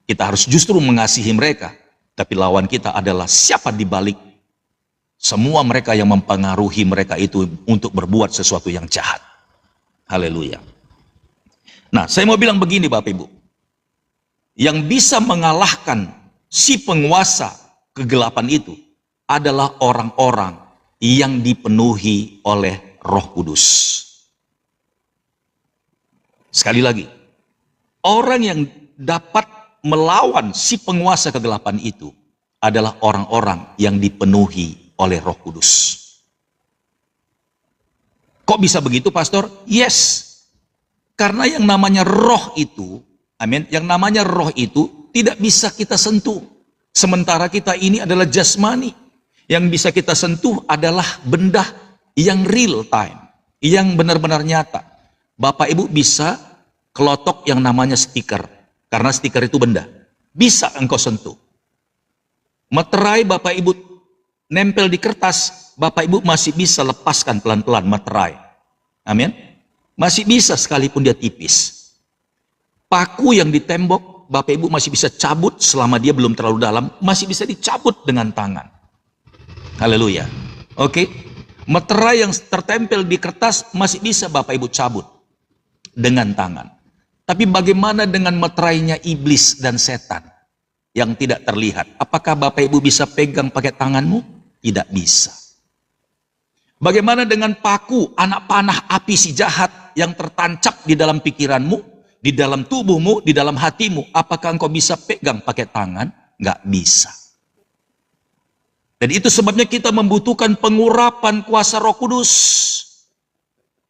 Kita harus justru mengasihi mereka, tapi lawan kita adalah siapa di balik semua mereka yang mempengaruhi mereka itu untuk berbuat sesuatu yang jahat. Haleluya. Nah, saya mau bilang begini Bapak Ibu. Yang bisa mengalahkan si penguasa kegelapan itu adalah orang-orang yang dipenuhi oleh Roh Kudus. Sekali lagi, orang yang dapat melawan si penguasa kegelapan itu adalah orang-orang yang dipenuhi oleh Roh Kudus. Kok bisa begitu, Pastor? Yes. Karena yang namanya roh itu, amin, yang namanya roh itu tidak bisa kita sentuh. Sementara kita ini adalah jasmani. Yang bisa kita sentuh adalah benda yang real time, yang benar-benar nyata. Bapak Ibu bisa kelotok yang namanya stiker, karena stiker itu benda. Bisa engkau sentuh. Meterai Bapak Ibu nempel di kertas, Bapak Ibu masih bisa lepaskan pelan-pelan meterai. Amin. Masih bisa sekalipun dia tipis. Paku yang di tembok, Bapak Ibu masih bisa cabut selama dia belum terlalu dalam, masih bisa dicabut dengan tangan. Haleluya. Oke. Meterai yang tertempel di kertas masih bisa Bapak Ibu cabut dengan tangan. Tapi bagaimana dengan meterainya iblis dan setan yang tidak terlihat? Apakah Bapak Ibu bisa pegang pakai tanganmu? Tidak bisa. Bagaimana dengan paku anak panah api si jahat yang tertancap di dalam pikiranmu, di dalam tubuhmu, di dalam hatimu? Apakah engkau bisa pegang pakai tangan? Nggak bisa. Dan itu sebabnya kita membutuhkan pengurapan kuasa Roh Kudus.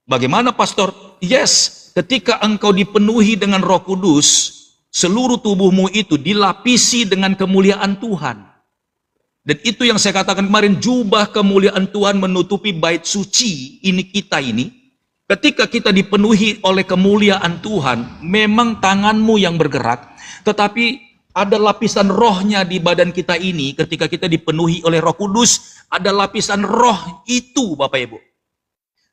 Bagaimana, Pastor? Yes, ketika engkau dipenuhi dengan Roh Kudus, seluruh tubuhmu itu dilapisi dengan kemuliaan Tuhan. Dan itu yang saya katakan kemarin, jubah kemuliaan Tuhan menutupi bait suci ini kita ini. Ketika kita dipenuhi oleh kemuliaan Tuhan, memang tanganmu yang bergerak, tetapi ada lapisan rohnya di badan kita ini. Ketika kita dipenuhi oleh Roh Kudus, ada lapisan roh itu Bapak Ibu.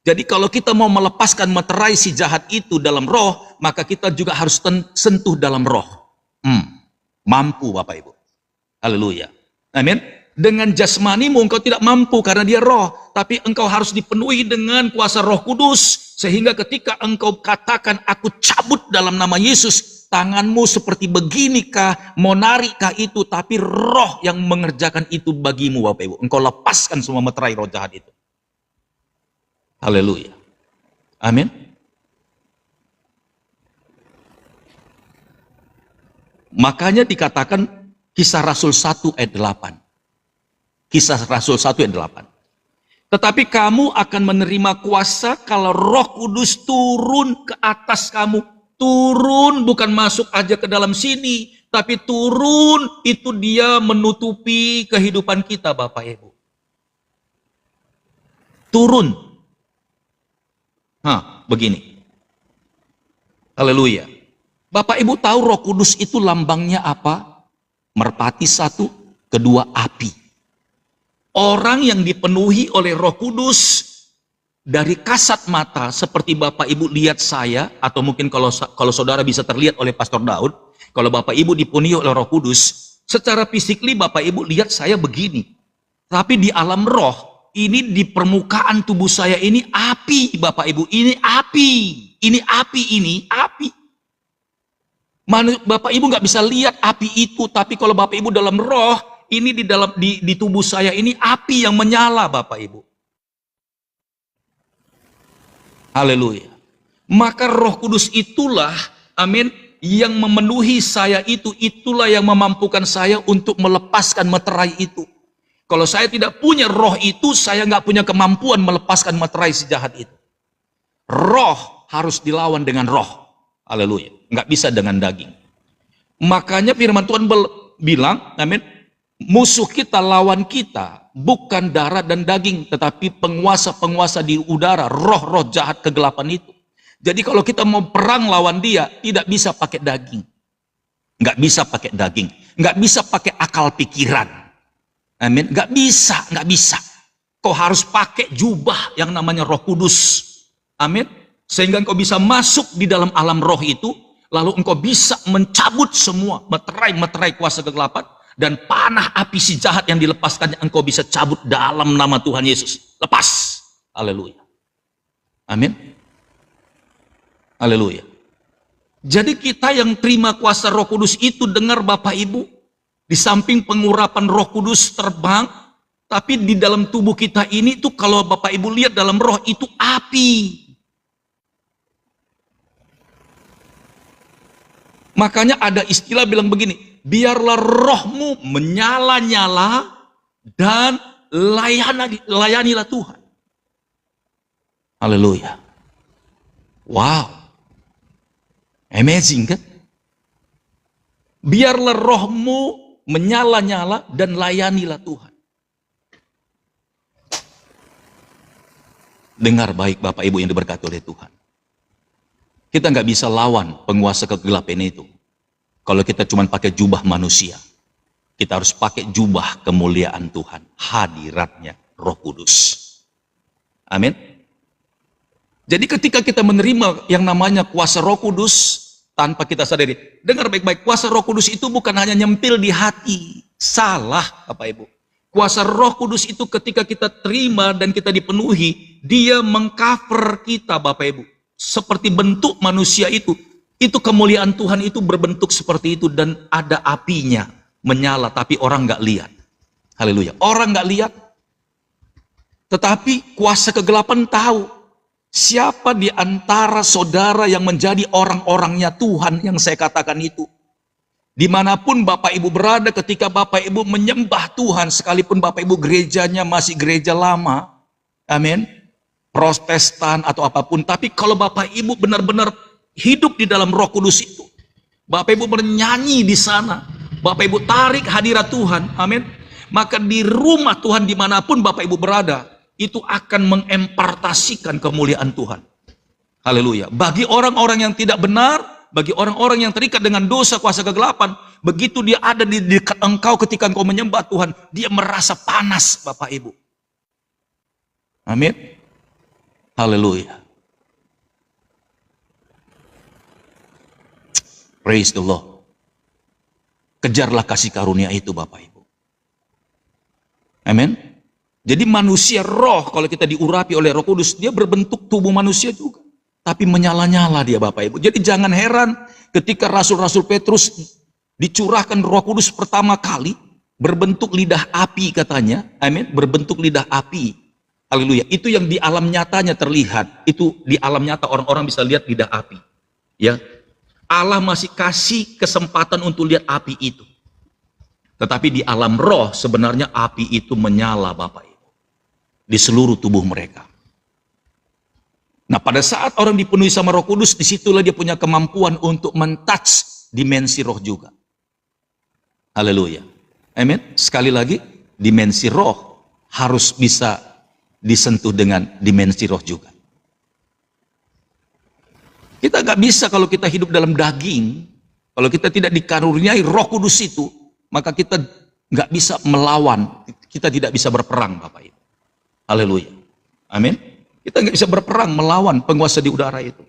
Jadi kalau kita mau melepaskan meterai si jahat itu dalam roh, maka kita juga harus sentuh dalam roh. Mampu Bapak Ibu. Haleluya. Amin. Dengan jasmanimu engkau tidak mampu karena dia roh, tapi engkau harus dipenuhi dengan kuasa Roh Kudus, sehingga ketika engkau katakan aku cabut dalam nama Yesus, tanganmu seperti beginikah, mau narikkah itu, tapi roh yang mengerjakan itu bagimu Bapak Ibu. Engkau lepaskan semua meterai roh jahat itu. Haleluya. Amin. Makanya dikatakan Kisah Rasul 1 ayat 8. Kisah Rasul 1 ayat 8. Tetapi kamu akan menerima kuasa kalau Roh Kudus turun ke atas kamu. Turun bukan masuk aja ke dalam sini, tapi turun itu dia menutupi kehidupan kita Bapak Ibu. Turun. Begini. Haleluya. Bapak Ibu tahu Roh Kudus itu lambangnya apa? Merpati satu, kedua api. Orang yang dipenuhi oleh Roh Kudus dari kasat mata seperti Bapak Ibu lihat saya, atau mungkin kalau saudara bisa terlihat oleh Pastor Daud, kalau Bapak Ibu dipenuhi oleh Roh Kudus, secara fisikly Bapak Ibu lihat saya begini. Tapi di alam roh, ini di permukaan tubuh saya ini api Bapak Ibu, ini api. Ini api, ini api. Bapak Ibu nggak bisa lihat api itu, tapi kalau Bapak Ibu dalam roh, ini di tubuh saya ini api yang menyala Bapak Ibu. Haleluya. Maka Roh Kudus itulah, amin, yang memenuhi saya itu, itulah yang memampukan saya untuk melepaskan meterai itu. Kalau saya tidak punya roh itu, saya nggak punya kemampuan melepaskan meterai si jahat itu. Roh harus dilawan dengan roh. Haleluya. Nggak bisa dengan daging. Makanya firman Tuhan bilang, amin, musuh kita, lawan kita, bukan darah dan daging, tetapi penguasa-penguasa di udara, roh-roh jahat kegelapan itu. Jadi kalau kita mau perang lawan dia, tidak bisa pakai daging. Nggak bisa pakai daging. Nggak bisa pakai akal pikiran. Amin. Nggak bisa, nggak bisa. Kau harus pakai jubah yang namanya Roh Kudus. Amin. Sehingga engkau bisa masuk di dalam alam roh itu, lalu engkau bisa mencabut semua meterai-meterai kuasa kegelapan, dan panah api si jahat yang dilepaskannya engkau bisa cabut dalam nama Tuhan Yesus. Lepas. Haleluya. Amin. Haleluya. Jadi kita yang terima kuasa Roh Kudus itu, dengar Bapak Ibu, di samping pengurapan Roh Kudus terbang, tapi di dalam tubuh kita ini tuh kalau Bapak Ibu lihat dalam roh itu api. Makanya ada istilah bilang begini, biarlah rohmu menyala-nyala dan layanilah Tuhan. Haleluya. Wow. Amazing kan? Biarlah rohmu menyala-nyala dan layanilah Tuhan. Dengar baik Bapak Ibu yang diberkati oleh Tuhan. Kita nggak bisa lawan penguasa kegelapan itu kalau kita cuma pakai jubah manusia. Kita harus pakai jubah kemuliaan Tuhan, hadiratnya Roh Kudus. Amin. Jadi ketika kita menerima yang namanya kuasa Roh Kudus tanpa kita sadari, dengar baik-baik, kuasa Roh Kudus itu bukan hanya nyempil di hati. Salah Bapak Ibu. Kuasa Roh Kudus itu ketika kita terima dan kita dipenuhi, dia mengcover kita Bapak Ibu. Seperti bentuk manusia itu kemuliaan Tuhan itu berbentuk seperti itu dan ada apinya menyala, tapi orang nggak lihat. Haleluya. Orang nggak lihat, tetapi kuasa kegelapan tahu siapa di antara saudara yang menjadi orang-orangnya Tuhan yang saya katakan itu. Dimanapun Bapak Ibu berada, ketika Bapak Ibu menyembah Tuhan, sekalipun Bapak Ibu gerejanya masih gereja lama, amin, Protestan atau apapun, tapi kalau Bapak Ibu benar-benar hidup di dalam Roh Kudus itu, Bapak Ibu bernyanyi di sana, Bapak Ibu tarik hadirat Tuhan, amin, maka di rumah Tuhan dimanapun Bapak Ibu berada, itu akan mengempartasikan kemuliaan Tuhan. Haleluya. Bagi orang-orang yang tidak benar, bagi orang-orang yang terikat dengan dosa kuasa kegelapan, begitu dia ada di dekat engkau ketika engkau menyembah Tuhan, dia merasa panas Bapak Ibu. Amin. Haleluya. Praise the Lord. Kejarlah kasih karunia itu Bapak Ibu. Amin. Jadi manusia roh, kalau kita diurapi oleh Roh Kudus, dia berbentuk tubuh manusia juga. Tapi menyala-nyala dia Bapak Ibu. Jadi jangan heran ketika Rasul-Rasul Petrus dicurahkan Roh Kudus pertama kali, berbentuk lidah api katanya. Amin. Berbentuk lidah api. Haleluya. Itu yang di alam nyatanya terlihat. Itu di alam nyata orang-orang bisa lihat lidah api. Ya. Allah masih kasih kesempatan untuk lihat api itu. Tetapi di alam roh sebenarnya api itu menyala Bapak Ibu. Di seluruh tubuh mereka. Nah pada saat orang dipenuhi sama Roh Kudus, disitulah dia punya kemampuan untuk mentouch dimensi roh juga. Haleluya. Amin. Sekali lagi, dimensi roh harus bisa disentuh dengan dimensi roh juga. Kita nggak bisa kalau kita hidup dalam daging, kalau kita tidak dikaruniai Roh Kudus itu, maka kita nggak bisa melawan, kita tidak bisa berperang Bapak Ibu. Haleluya. Amin. Kita nggak bisa berperang melawan penguasa di udara itu.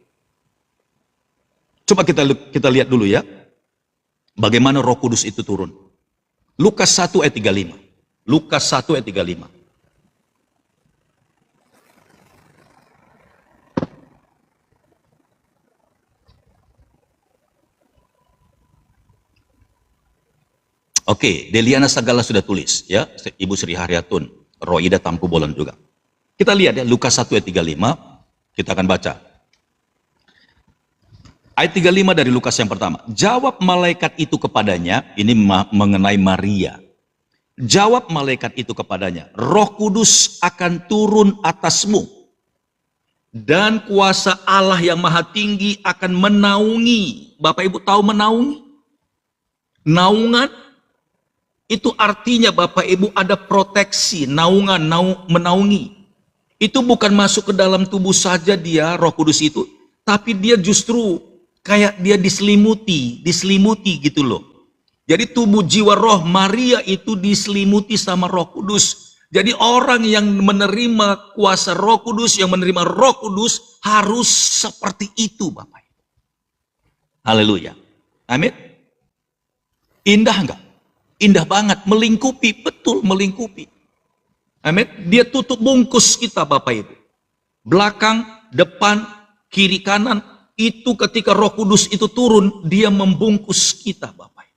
Coba kita lihat dulu ya, bagaimana Roh Kudus itu turun. Lukas 1 ayat 35. Lukas 1 ayat 35. Oke, Deliana Sagala sudah tulis ya, Ibu Sri Haryatun, Roida Tampu Bolon juga. Kita lihat ya, Lukas 1 ayat 35, kita akan baca. Ayat 35 dari Lukas yang pertama. Jawab malaikat itu kepadanya, ini mengenai Maria. Jawab malaikat itu kepadanya, Roh Kudus akan turun atasmu, dan kuasa Allah yang maha tinggi akan menaungi. Bapak Ibu tahu menaungi? Naungan? Itu artinya Bapak Ibu ada proteksi, naungan, menaungi. Itu bukan masuk ke dalam tubuh saja dia, Roh Kudus itu, tapi dia justru kayak dia diselimuti gitu loh. Jadi tubuh jiwa roh Maria itu diselimuti sama Roh Kudus. Jadi orang yang menerima kuasa Roh Kudus, yang menerima Roh Kudus harus seperti itu Bapak. Haleluya. Amin. Indah enggak? Indah banget, melingkupi, betul melingkupi. Amin. Dia tutup bungkus kita Bapak Ibu. Belakang, depan, kiri, kanan, itu ketika Roh Kudus itu turun, dia membungkus kita Bapak Ibu.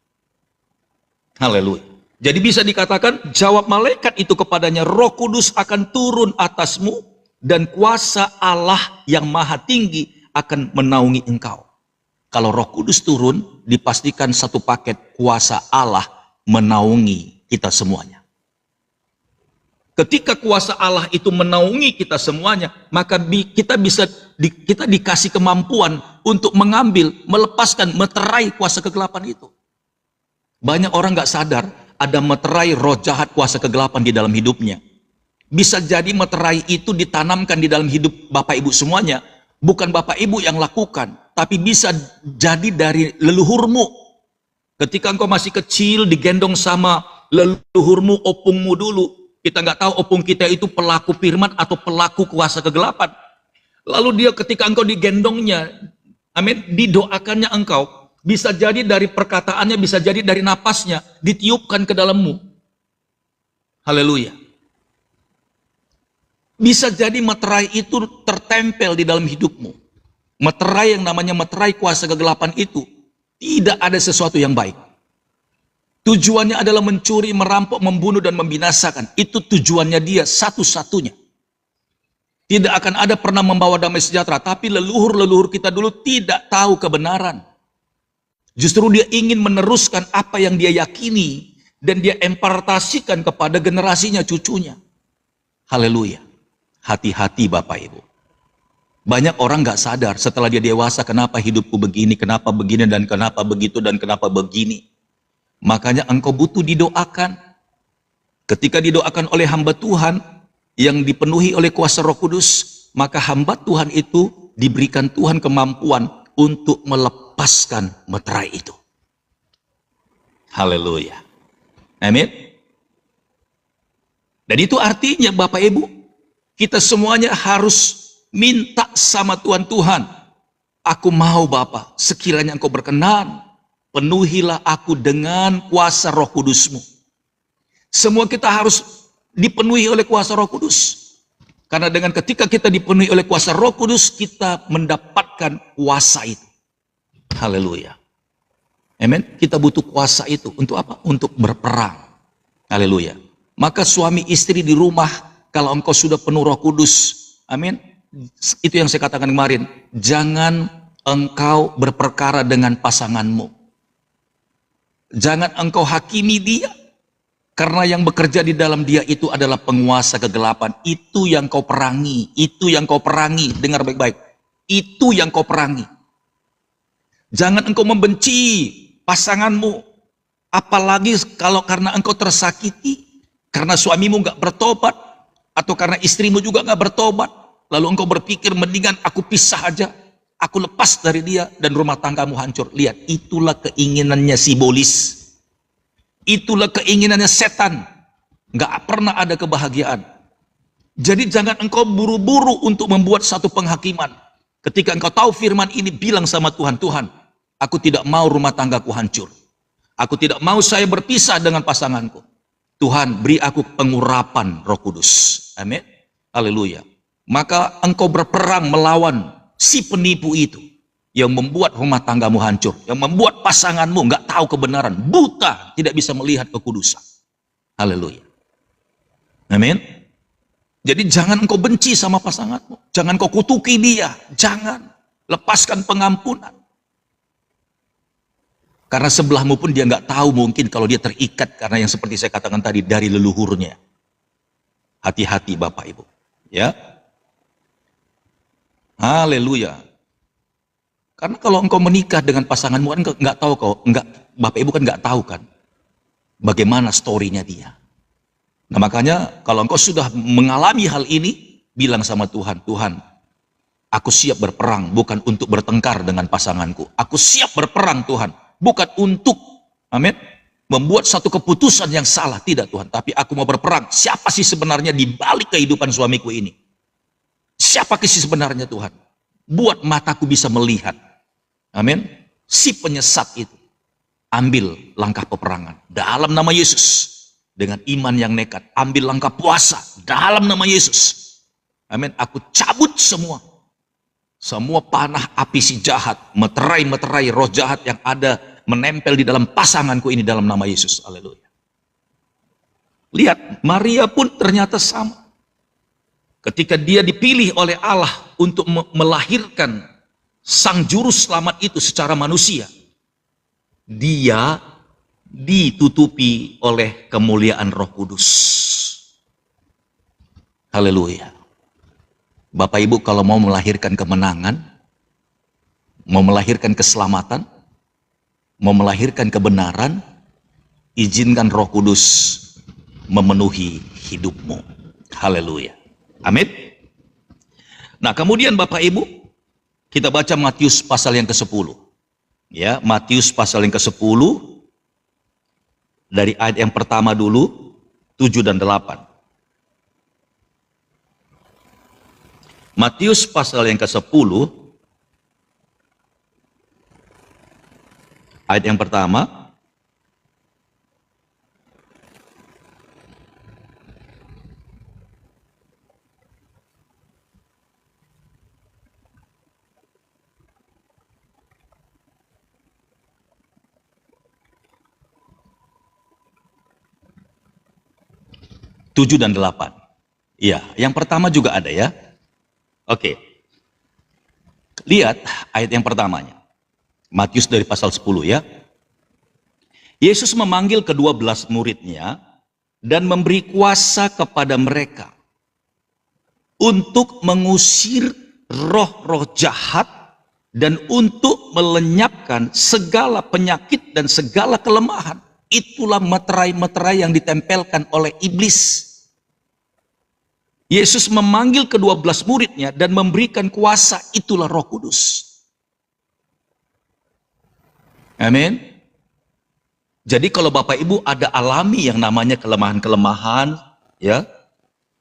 Haleluya. Jadi bisa dikatakan jawab malaikat itu kepadanya, Roh Kudus akan turun atasmu dan kuasa Allah yang maha tinggi akan menaungi engkau. Kalau Roh Kudus turun, dipastikan satu paket kuasa Allah menaungi kita semuanya. Ketika kuasa Allah itu menaungi kita semuanya, maka kita dikasih kemampuan untuk mengambil, melepaskan, meterai kuasa kegelapan itu. Banyak orang nggak sadar ada meterai roh jahat kuasa kegelapan di dalam hidupnya. Bisa jadi meterai itu ditanamkan di dalam hidup Bapak Ibu semuanya, bukan Bapak Ibu yang lakukan, tapi bisa jadi dari leluhurmu. Ketika engkau masih kecil digendong sama leluhurmu, opungmu dulu. Kita nggak tahu opung kita itu pelaku firman atau pelaku kuasa kegelapan. Lalu dia ketika engkau digendongnya, amin, didoakannya engkau, bisa jadi dari perkataannya, bisa jadi dari napasnya, ditiupkan ke dalammu. Haleluya. Bisa jadi meterai itu tertempel di dalam hidupmu. Meterai yang namanya meterai kuasa kegelapan itu, tidak ada sesuatu yang baik. Tujuannya adalah mencuri, merampok, membunuh, dan membinasakan. Itu tujuannya dia satu-satunya. Tidak akan ada pernah membawa damai sejahtera. Tapi leluhur-leluhur kita dulu tidak tahu kebenaran. Justru dia ingin meneruskan apa yang dia yakini. Dan dia impartasikan kepada generasinya, cucunya. Haleluya. Hati-hati Bapak Ibu. Banyak orang gak sadar setelah dia dewasa, kenapa hidupku begini, kenapa begini, dan kenapa begitu, dan kenapa begini. Makanya engkau butuh didoakan. Ketika didoakan oleh hamba Tuhan yang dipenuhi oleh kuasa Roh Kudus, maka hamba Tuhan itu diberikan Tuhan kemampuan untuk melepaskan meterai itu. Haleluya. Amin. Dan itu artinya Bapak Ibu, kita semuanya harus minta sama Tuhan, Tuhan, aku mau Bapak, sekiranya engkau berkenan, penuhilah aku dengan kuasa Roh Kudus-Mu. Semua kita harus dipenuhi oleh kuasa Roh Kudus. Karena dengan ketika kita dipenuhi oleh kuasa Roh Kudus, kita mendapatkan kuasa itu. Haleluya. Amin. Kita butuh kuasa itu. Untuk apa? Untuk berperang. Haleluya. Maka suami istri di rumah, kalau engkau sudah penuh Roh Kudus, amin. Itu yang saya katakan kemarin. Jangan engkau berperkara dengan pasanganmu. Jangan engkau hakimi dia, karena yang bekerja di dalam dia itu adalah penguasa kegelapan. Itu yang kau perangi, itu yang kau perangi. Dengar baik-baik, itu yang kau perangi. Jangan engkau membenci pasanganmu, apalagi kalau karena engkau tersakiti, karena suamimu gak bertobat, atau karena istrimu juga gak bertobat, lalu engkau berpikir mendingan aku pisah aja, aku lepas dari dia dan rumah tanggamu hancur. Lihat, itulah keinginannya sibolis. Itulah keinginannya setan. Gak pernah ada kebahagiaan. Jadi jangan engkau buru-buru untuk membuat satu penghakiman. Ketika engkau tahu firman ini, bilang sama Tuhan, Tuhan, aku tidak mau rumah tanggaku hancur. Aku tidak mau saya berpisah dengan pasanganku. Tuhan, beri aku pengurapan Roh Kudus. Amin. Haleluya. Maka engkau berperang melawan si penipu itu yang membuat rumah tanggamu hancur, yang membuat pasanganmu nggak tahu kebenaran, buta, tidak bisa melihat kekudusan. Haleluya. Amin. Jadi jangan engkau benci sama pasanganmu, jangan kau kutuki dia, jangan. Lepaskan pengampunan. Karena sebelahmu pun dia nggak tahu mungkin kalau dia terikat karena yang seperti saya katakan tadi dari leluhurnya. Hati-hati Bapak Ibu, ya. Haleluya. Karena kalau engkau menikah dengan pasanganmu kan nggak tahu kau, nggak, Bapak Ibu kan nggak tahu kan. bagaimana story-nya dia. Nah makanya kalau engkau sudah mengalami hal ini, bilang sama Tuhan, Tuhan, aku siap berperang bukan untuk bertengkar dengan pasanganku. Aku siap berperang Tuhan, bukan untuk, amin, membuat satu keputusan yang salah, tidak Tuhan. Tapi aku mau berperang. Siapa sih sebenarnya di balik kehidupan suamiku ini? Siapa sih sebenarnya Tuhan? Buat mataku bisa melihat. Amin. Si penyesat itu ambil langkah peperangan dalam nama Yesus. Dengan iman yang nekat, ambil langkah puasa dalam nama Yesus. Amin. Aku cabut semua panah api si jahat, meterai roh jahat yang ada menempel di dalam pasanganku ini dalam nama Yesus. Haleluya. Lihat, Maria pun ternyata sama. Ketika dia dipilih oleh Allah untuk melahirkan sang juru selamat itu secara manusia, dia ditutupi oleh kemuliaan Roh Kudus. Haleluya. Bapak Ibu kalau mau melahirkan kemenangan, mau melahirkan keselamatan, mau melahirkan kebenaran, izinkan Roh Kudus memenuhi hidupmu. Haleluya. Amin. Nah, kemudian Bapak Ibu, kita baca Matius pasal yang ke-10. Ya, Matius pasal yang ke-10 dari ayat yang pertama dulu, 7 dan 8. Matius pasal yang ke-10 ayat yang pertama, tujuh dan 8. Iya, yang pertama juga ada ya. Oke. Lihat ayat yang pertamanya. Matius dari pasal 10 ya. Yesus memanggil ke-12 muridnya dan memberi kuasa kepada mereka untuk mengusir roh-roh jahat dan untuk melenyapkan segala penyakit dan segala kelemahan. Itulah meterai-meterai yang ditempelkan oleh iblis. Yesus memanggil ke-12 muridnya dan memberikan kuasa, itulah Roh Kudus. Amin. Jadi kalau Bapak Ibu ada alami yang namanya kelemahan-kelemahan, ya,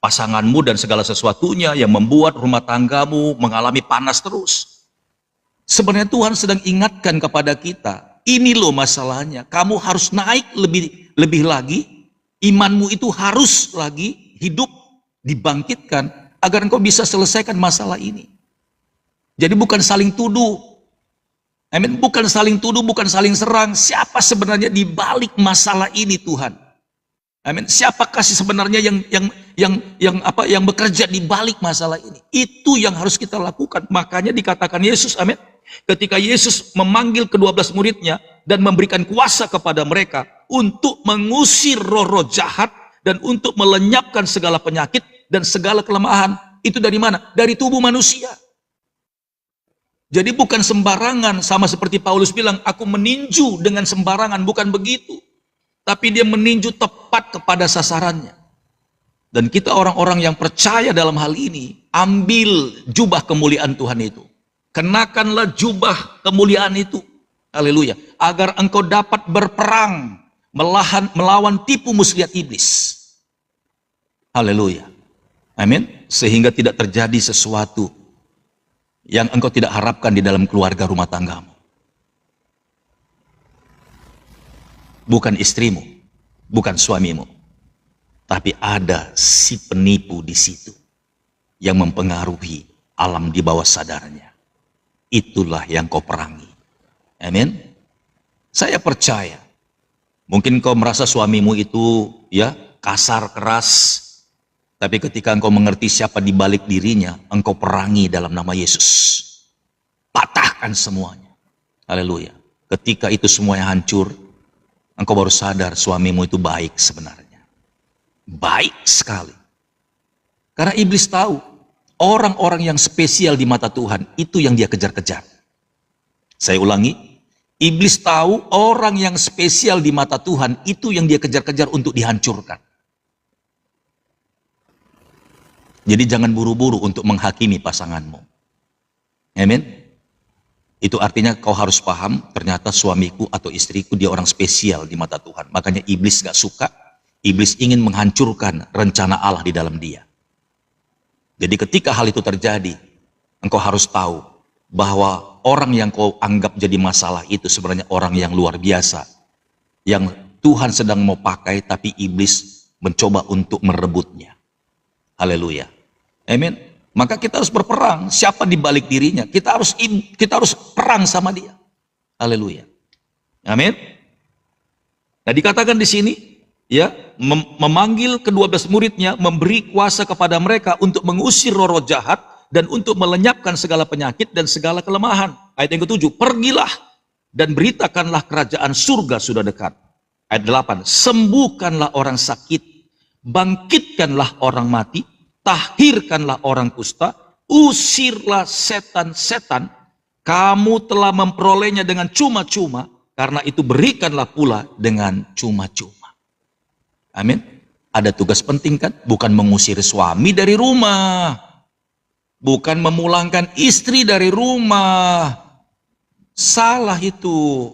pasanganmu dan segala sesuatunya yang membuat rumah tanggamu mengalami panas terus. Sebenarnya Tuhan sedang ingatkan kepada kita, ini loh masalahnya, kamu harus naik lebih lagi, imanmu itu harus lagi hidup, dibangkitkan agar engkau bisa selesaikan masalah ini. Jadi bukan saling tuduh. Amin. Bukan saling tuduh, bukan saling serang. Siapa sebenarnya di balik masalah ini Tuhan? Amin. Siapakah sih sebenarnya yang bekerja di balik masalah ini? Itu yang harus kita lakukan. Makanya dikatakan Yesus, amin. Ketika Yesus memanggil ke-12 muridnya dan memberikan kuasa kepada mereka untuk mengusir roh-roh jahat dan untuk melenyapkan segala penyakit dan segala kelemahan. Itu dari mana? Dari tubuh manusia. Jadi bukan sembarangan, sama seperti Paulus bilang, aku meninju dengan sembarangan, bukan begitu. Tapi dia meninju tepat kepada sasarannya. Dan kita orang-orang yang percaya dalam hal ini, ambil jubah kemuliaan Tuhan itu. Kenakanlah jubah kemuliaan itu. Haleluya. Agar engkau dapat berperang melawan tipu muslihat iblis. Haleluya. Amin. Sehingga tidak terjadi sesuatu yang engkau tidak harapkan di dalam keluarga rumah tanggamu. Bukan istrimu, bukan suamimu, tapi ada si penipu di situ yang mempengaruhi alam di bawah sadarnya. Itulah yang kau perangi. Amin. Saya percaya. Mungkin kau merasa suamimu itu ya kasar, keras, tapi ketika engkau mengerti siapa di balik dirinya, engkau perangi dalam nama Yesus. Patahkan semuanya. Haleluya. Ketika itu semuanya hancur, engkau baru sadar suamimu itu baik sebenarnya. Baik sekali. Karena iblis tahu, orang-orang yang spesial di mata Tuhan, itu yang dia kejar-kejar. Saya ulangi, Iblis tahu orang yang spesial di mata Tuhan itu yang dia kejar-kejar untuk dihancurkan. Jadi jangan buru-buru untuk menghakimi pasanganmu. Amin. Itu artinya kau harus paham, ternyata suamiku atau istriku dia orang spesial di mata Tuhan. Makanya iblis gak suka, iblis ingin menghancurkan rencana Allah di dalam dia. Jadi ketika hal itu terjadi, engkau harus tahu bahwa orang yang kau anggap jadi masalah itu sebenarnya orang yang luar biasa. Yang Tuhan sedang mau pakai tapi iblis mencoba untuk merebutnya. Haleluya. Amin. Maka kita harus berperang. Siapa di balik dirinya? Kita harus perang sama dia. Haleluya. Amin. Nah, dikatakan di sini, ya, memanggil ke-12 muridnya, memberi kuasa kepada mereka untuk mengusir roh-roh jahat dan untuk melenyapkan segala penyakit dan segala kelemahan. Ayat yang ke-7, pergilah dan beritakanlah kerajaan surga sudah dekat. Ayat 8, sembuhkanlah orang sakit, bangkitkanlah orang mati, tahirkanlah orang kusta, usirlah setan-setan, kamu telah memperolehnya dengan cuma-cuma, karena itu berikanlah pula dengan cuma-cuma. Amin. Ada tugas penting kan? Bukan mengusir suami dari rumah, bukan memulangkan istri dari rumah. Salah itu.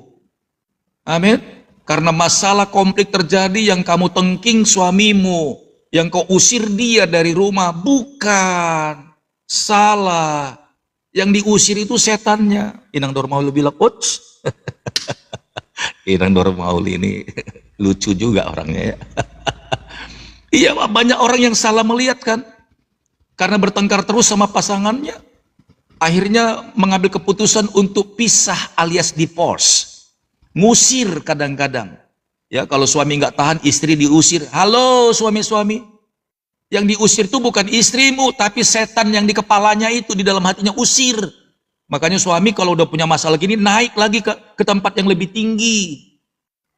Amin. Karena masalah konflik terjadi yang kamu tengking suamimu, yang kau usir dia dari rumah. Bukan. Salah. Yang diusir itu setannya. Inang Dormaul bilang, "Uts." Inang Dormaul ini lucu juga orangnya ya. Iya, banyak orang yang salah melihat kan. Karena bertengkar terus sama pasangannya, akhirnya mengambil keputusan untuk pisah alias divorce. Ngusir kadang-kadang. Ya, kalau suami nggak tahan, istri diusir. Halo suami-suami. Yang diusir itu bukan istrimu, tapi setan yang di kepalanya itu, di dalam hatinya, usir. Makanya suami kalau udah punya masalah gini, naik lagi ke tempat yang lebih tinggi.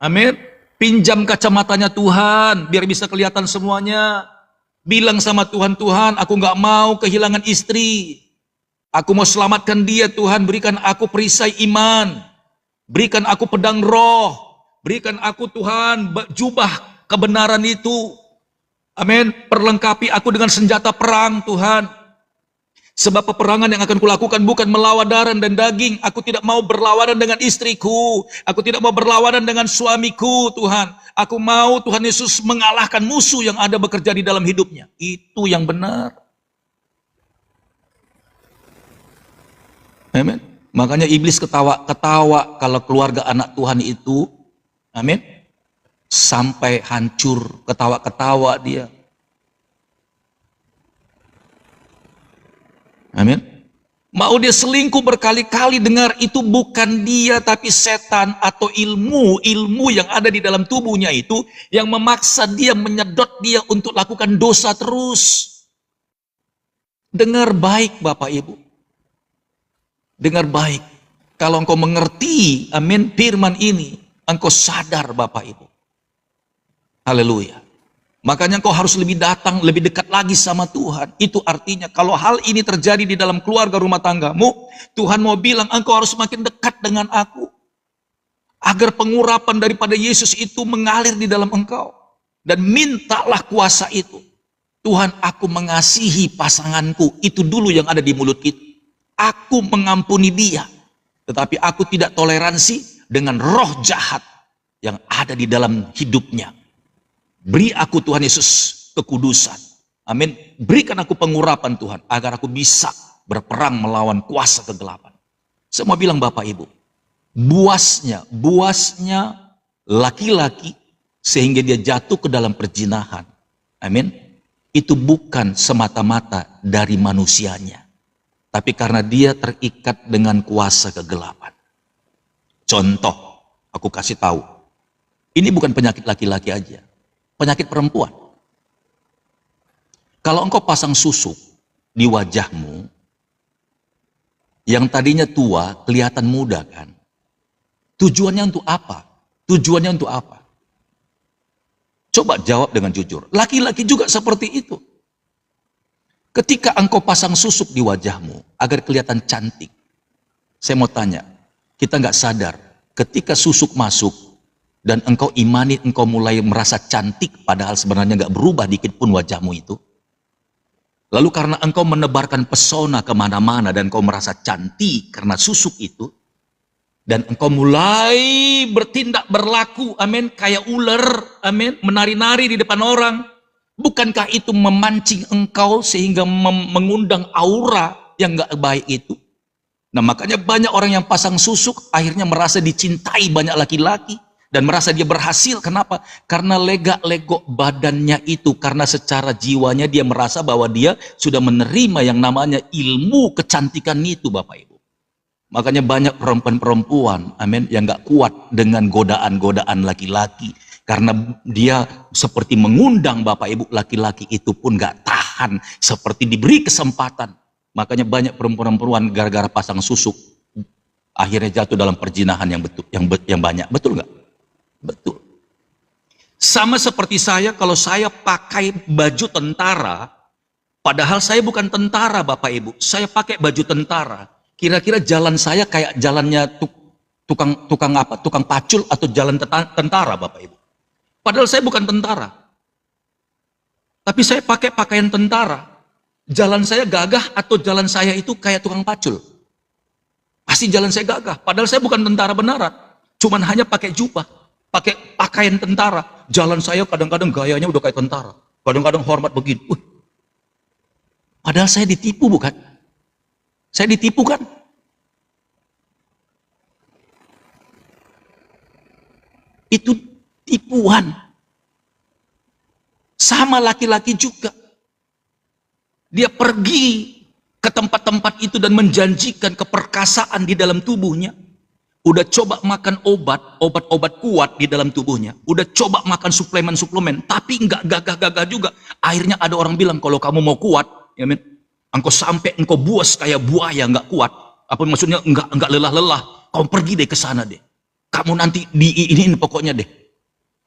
Amin. Pinjam kacamatanya Tuhan, biar bisa kelihatan semuanya. Bilang sama Tuhan, Tuhan, aku nggak mau kehilangan istri. Aku mau selamatkan dia, Tuhan. Berikan aku perisai iman. Berikan aku pedang roh. Berikan aku, Tuhan, jubah kebenaran itu. Amin. Perlengkapi aku dengan senjata perang, Tuhan. Sebab peperangan yang akan kulakukan bukan melawan darah dan daging. Aku tidak mau berlawanan dengan istriku. Aku tidak mau berlawanan dengan suamiku, Tuhan. Aku mau Tuhan Yesus mengalahkan musuh yang ada bekerja di dalam hidupnya. Itu yang benar. Amin. Makanya iblis ketawa kalau keluarga anak Tuhan itu, amin, sampai hancur, ketawa-ketawa dia. Amin. Mau dia selingkuh berkali-kali, dengar itu bukan dia tapi setan atau ilmu yang ada di dalam tubuhnya itu yang memaksa dia, menyedot dia untuk lakukan dosa terus. Dengar baik Bapak Ibu. Dengar baik. Kalau engkau mengerti, amin, firman ini, engkau sadar Bapak Ibu. Haleluya. Makanya engkau harus lebih dekat lagi sama Tuhan. Itu artinya kalau hal ini terjadi di dalam keluarga rumah tanggamu, Tuhan mau bilang engkau harus makin dekat dengan aku. Agar pengurapan daripada Yesus itu mengalir di dalam engkau. Dan mintalah kuasa itu. Tuhan, aku mengasihi pasanganku. Itu dulu yang ada di mulut kita. Aku mengampuni dia. Tetapi aku tidak toleransi dengan roh jahat yang ada di dalam hidupnya. Beri aku Tuhan Yesus kekudusan. Amin. Berikan aku pengurapan Tuhan. Agar aku bisa berperang melawan kuasa kegelapan. Semua bilang Bapak Ibu. Buasnya laki-laki sehingga dia jatuh ke dalam perzinahan. Amin. Itu bukan semata-mata dari manusianya. Tapi karena dia terikat dengan kuasa kegelapan. Contoh, aku kasih tahu. Ini bukan penyakit laki-laki aja. Penyakit perempuan. Kalau engkau pasang susuk di wajahmu, yang tadinya tua, kelihatan muda kan? Tujuannya untuk apa? Tujuannya untuk apa? Coba jawab dengan jujur. Laki-laki juga seperti itu. Ketika engkau pasang susuk di wajahmu agar kelihatan cantik, saya mau tanya, kita nggak sadar ketika susuk masuk dan engkau imani, engkau mulai merasa cantik padahal sebenarnya nggak berubah dikit pun wajahmu itu. Lalu karena engkau menebarkan pesona kemana-mana dan engkau merasa cantik karena susuk itu, dan engkau mulai bertindak berlaku, amin, kayak ular, amin, menari-nari di depan orang. Bukankah itu memancing engkau sehingga mengundang aura yang gak baik itu? Nah, makanya banyak orang yang pasang susuk akhirnya merasa dicintai banyak laki-laki dan merasa dia berhasil. Kenapa? Karena lega-legok badannya itu, karena secara jiwanya dia merasa bahwa dia sudah menerima yang namanya ilmu kecantikan itu, Bapak Ibu. Makanya banyak perempuan-perempuan, amin, yang gak kuat dengan godaan-godaan laki-laki. Karena dia seperti mengundang Bapak Ibu, laki-laki itu pun gak tahan, seperti diberi kesempatan. Makanya banyak perempuan-perempuan gara-gara pasang susuk, akhirnya jatuh dalam perzinahan yang banyak. Betul gak? Betul. Sama seperti saya, kalau saya pakai baju tentara, padahal saya bukan tentara Bapak Ibu, saya pakai baju tentara. Kira-kira jalan saya kayak jalannya tukang pacul atau jalan tentara Bapak Ibu. Padahal saya bukan tentara. Tapi saya pakai pakaian tentara. Jalan saya gagah atau jalan saya itu kayak tukang pacul? Pasti jalan saya gagah. Padahal saya bukan tentara beneran. Cuman hanya pakai jubah, pakai pakaian tentara. Jalan saya kadang-kadang gayanya udah kayak tentara. Kadang-kadang hormat begini. Padahal saya ditipu bukan? Saya ditipu kan? Itu tipuan. Sama laki-laki juga. Dia pergi ke tempat-tempat itu dan menjanjikan keperkasaan di dalam tubuhnya. Udah coba makan obat-obat kuat di dalam tubuhnya. Udah coba makan suplemen-suplemen, tapi nggak gagah-gagah juga. Akhirnya ada orang bilang, kalau kamu mau kuat, ya men, engkau sampai engkau buas kayak buaya, nggak kuat. Apa maksudnya nggak lelah-lelah. Kau pergi deh ke sana deh. Kamu nanti ini pokoknya deh.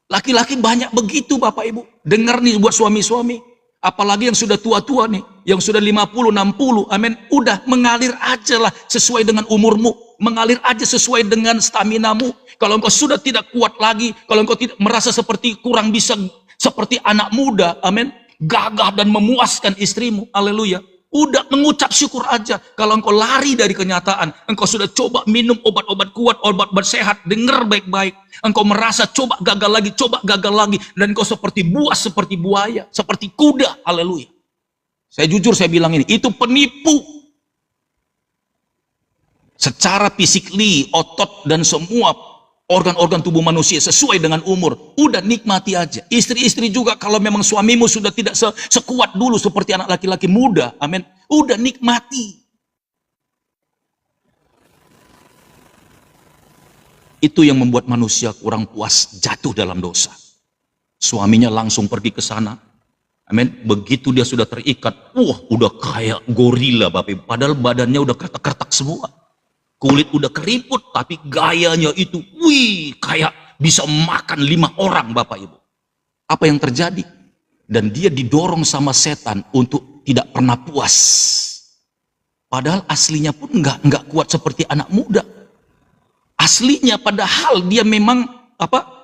Laki-laki banyak begitu Bapak Ibu. Dengar nih buat suami-suami. Apalagi yang sudah tua-tua nih. Yang sudah 50, 60. Amin. Udah mengalir aja lah sesuai dengan umurmu. Mengalir aja sesuai dengan staminamu. Kalau engkau sudah tidak kuat lagi. Kalau engkau tidak merasa seperti kurang bisa seperti anak muda. Amin. Gagah dan memuaskan istrimu. Haleluya. Udah mengucap syukur aja. Kalau engkau lari dari kenyataan, engkau sudah coba minum obat-obat kuat, obat-obat sehat, dengar baik-baik. Engkau merasa coba gagal lagi, dan engkau seperti buas, seperti buaya, seperti kuda. Haleluya. Saya jujur saya bilang ini, itu penipu. Secara physically, otot dan semua organ-organ tubuh manusia sesuai dengan umur. Udah nikmati aja. Istri-istri juga kalau memang suamimu sudah tidak sekuat dulu seperti anak laki-laki muda. Amin. Udah nikmati. Itu yang membuat manusia kurang puas, jatuh dalam dosa. Suaminya langsung pergi ke sana. Amin. Begitu dia sudah terikat, udah kayak gorila Bapak Ibu. Padahal badannya udah kertak-kertak semua. Kulit udah keriput, tapi gayanya itu, kayak bisa makan 5 orang Bapak Ibu. Apa yang terjadi? Dan dia didorong sama setan untuk tidak pernah puas. Padahal aslinya pun nggak kuat seperti anak muda. Aslinya padahal dia memang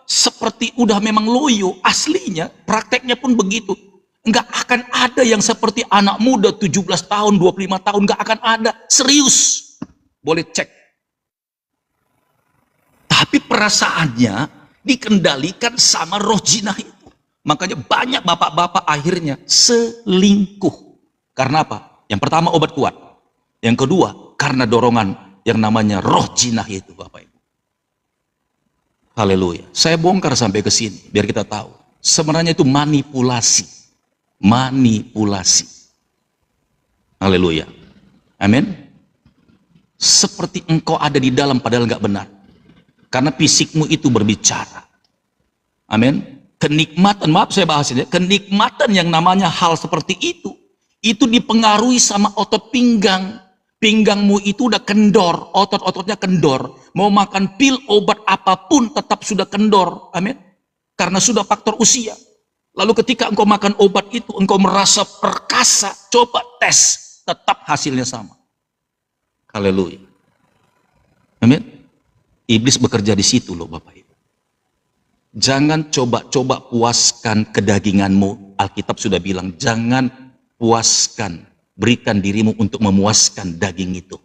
seperti udah memang loyo. Aslinya, prakteknya pun begitu. Nggak akan ada yang seperti anak muda 17 tahun, 25 tahun, nggak akan ada. Serius. Boleh cek. Tapi perasaannya dikendalikan sama roh jinah itu. Makanya banyak bapak-bapak akhirnya selingkuh. Karena apa? Yang pertama obat kuat. Yang kedua karena dorongan yang namanya roh jinah itu Bapak Ibu. Haleluya. Saya bongkar sampai ke sini biar kita tahu. Sebenarnya itu manipulasi. Manipulasi. Haleluya. Amin. Seperti engkau ada di dalam padahal nggak benar. Karena fisikmu itu berbicara. Amin. Kenikmatan, maaf saya bahas ini, kenikmatan yang namanya hal seperti itu dipengaruhi sama otot pinggang. Pinggangmu itu udah kendor, otot-ototnya kendor. Mau makan pil, obat apapun tetap sudah kendor. Amin. Karena sudah faktor usia. Lalu ketika engkau makan obat itu, engkau merasa perkasa, coba tes, tetap hasilnya sama. Haleluya. Amin. Iblis bekerja di situ loh Bapak Ibu. Jangan coba-coba puaskan kedaginganmu. Alkitab sudah bilang, jangan puaskan, berikan dirimu untuk memuaskan daging itu.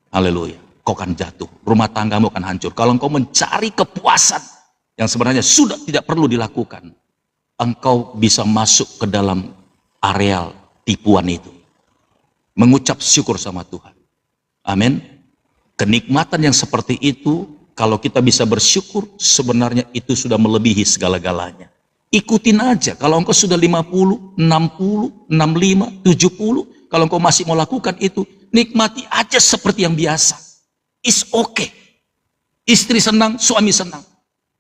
Haleluya. Kau akan jatuh, rumah tanggamu akan hancur. Kalau engkau mencari kepuasan yang sebenarnya sudah tidak perlu dilakukan, engkau bisa masuk ke dalam areal tipuan itu. Mengucap syukur sama Tuhan. Amin. Kenikmatan yang seperti itu, kalau kita bisa bersyukur, sebenarnya itu sudah melebihi segala-galanya. Ikutin aja. Kalau engkau sudah 50, 60, 65, 70, kalau engkau masih mau lakukan itu, nikmati aja seperti yang biasa. It's okay. Istri senang, suami senang.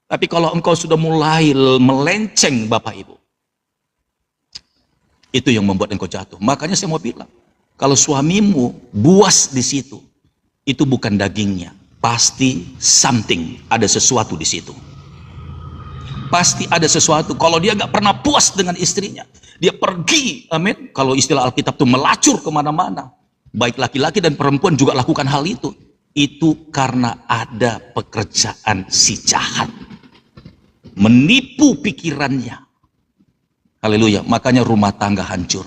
Tapi kalau engkau sudah mulai melenceng Bapak Ibu, itu yang membuat engkau jatuh. Makanya saya mau bilang, kalau suamimu buas di situ, itu bukan dagingnya. Pasti something, ada sesuatu di situ. Pasti ada sesuatu. Kalau dia nggak pernah puas dengan istrinya, dia pergi, amin. Kalau istilah Alkitab itu melacur kemana-mana. Baik laki-laki dan perempuan juga lakukan hal itu. Itu karena ada pekerjaan si jahat. Menipu pikirannya. Haleluya. Makanya rumah tangga hancur.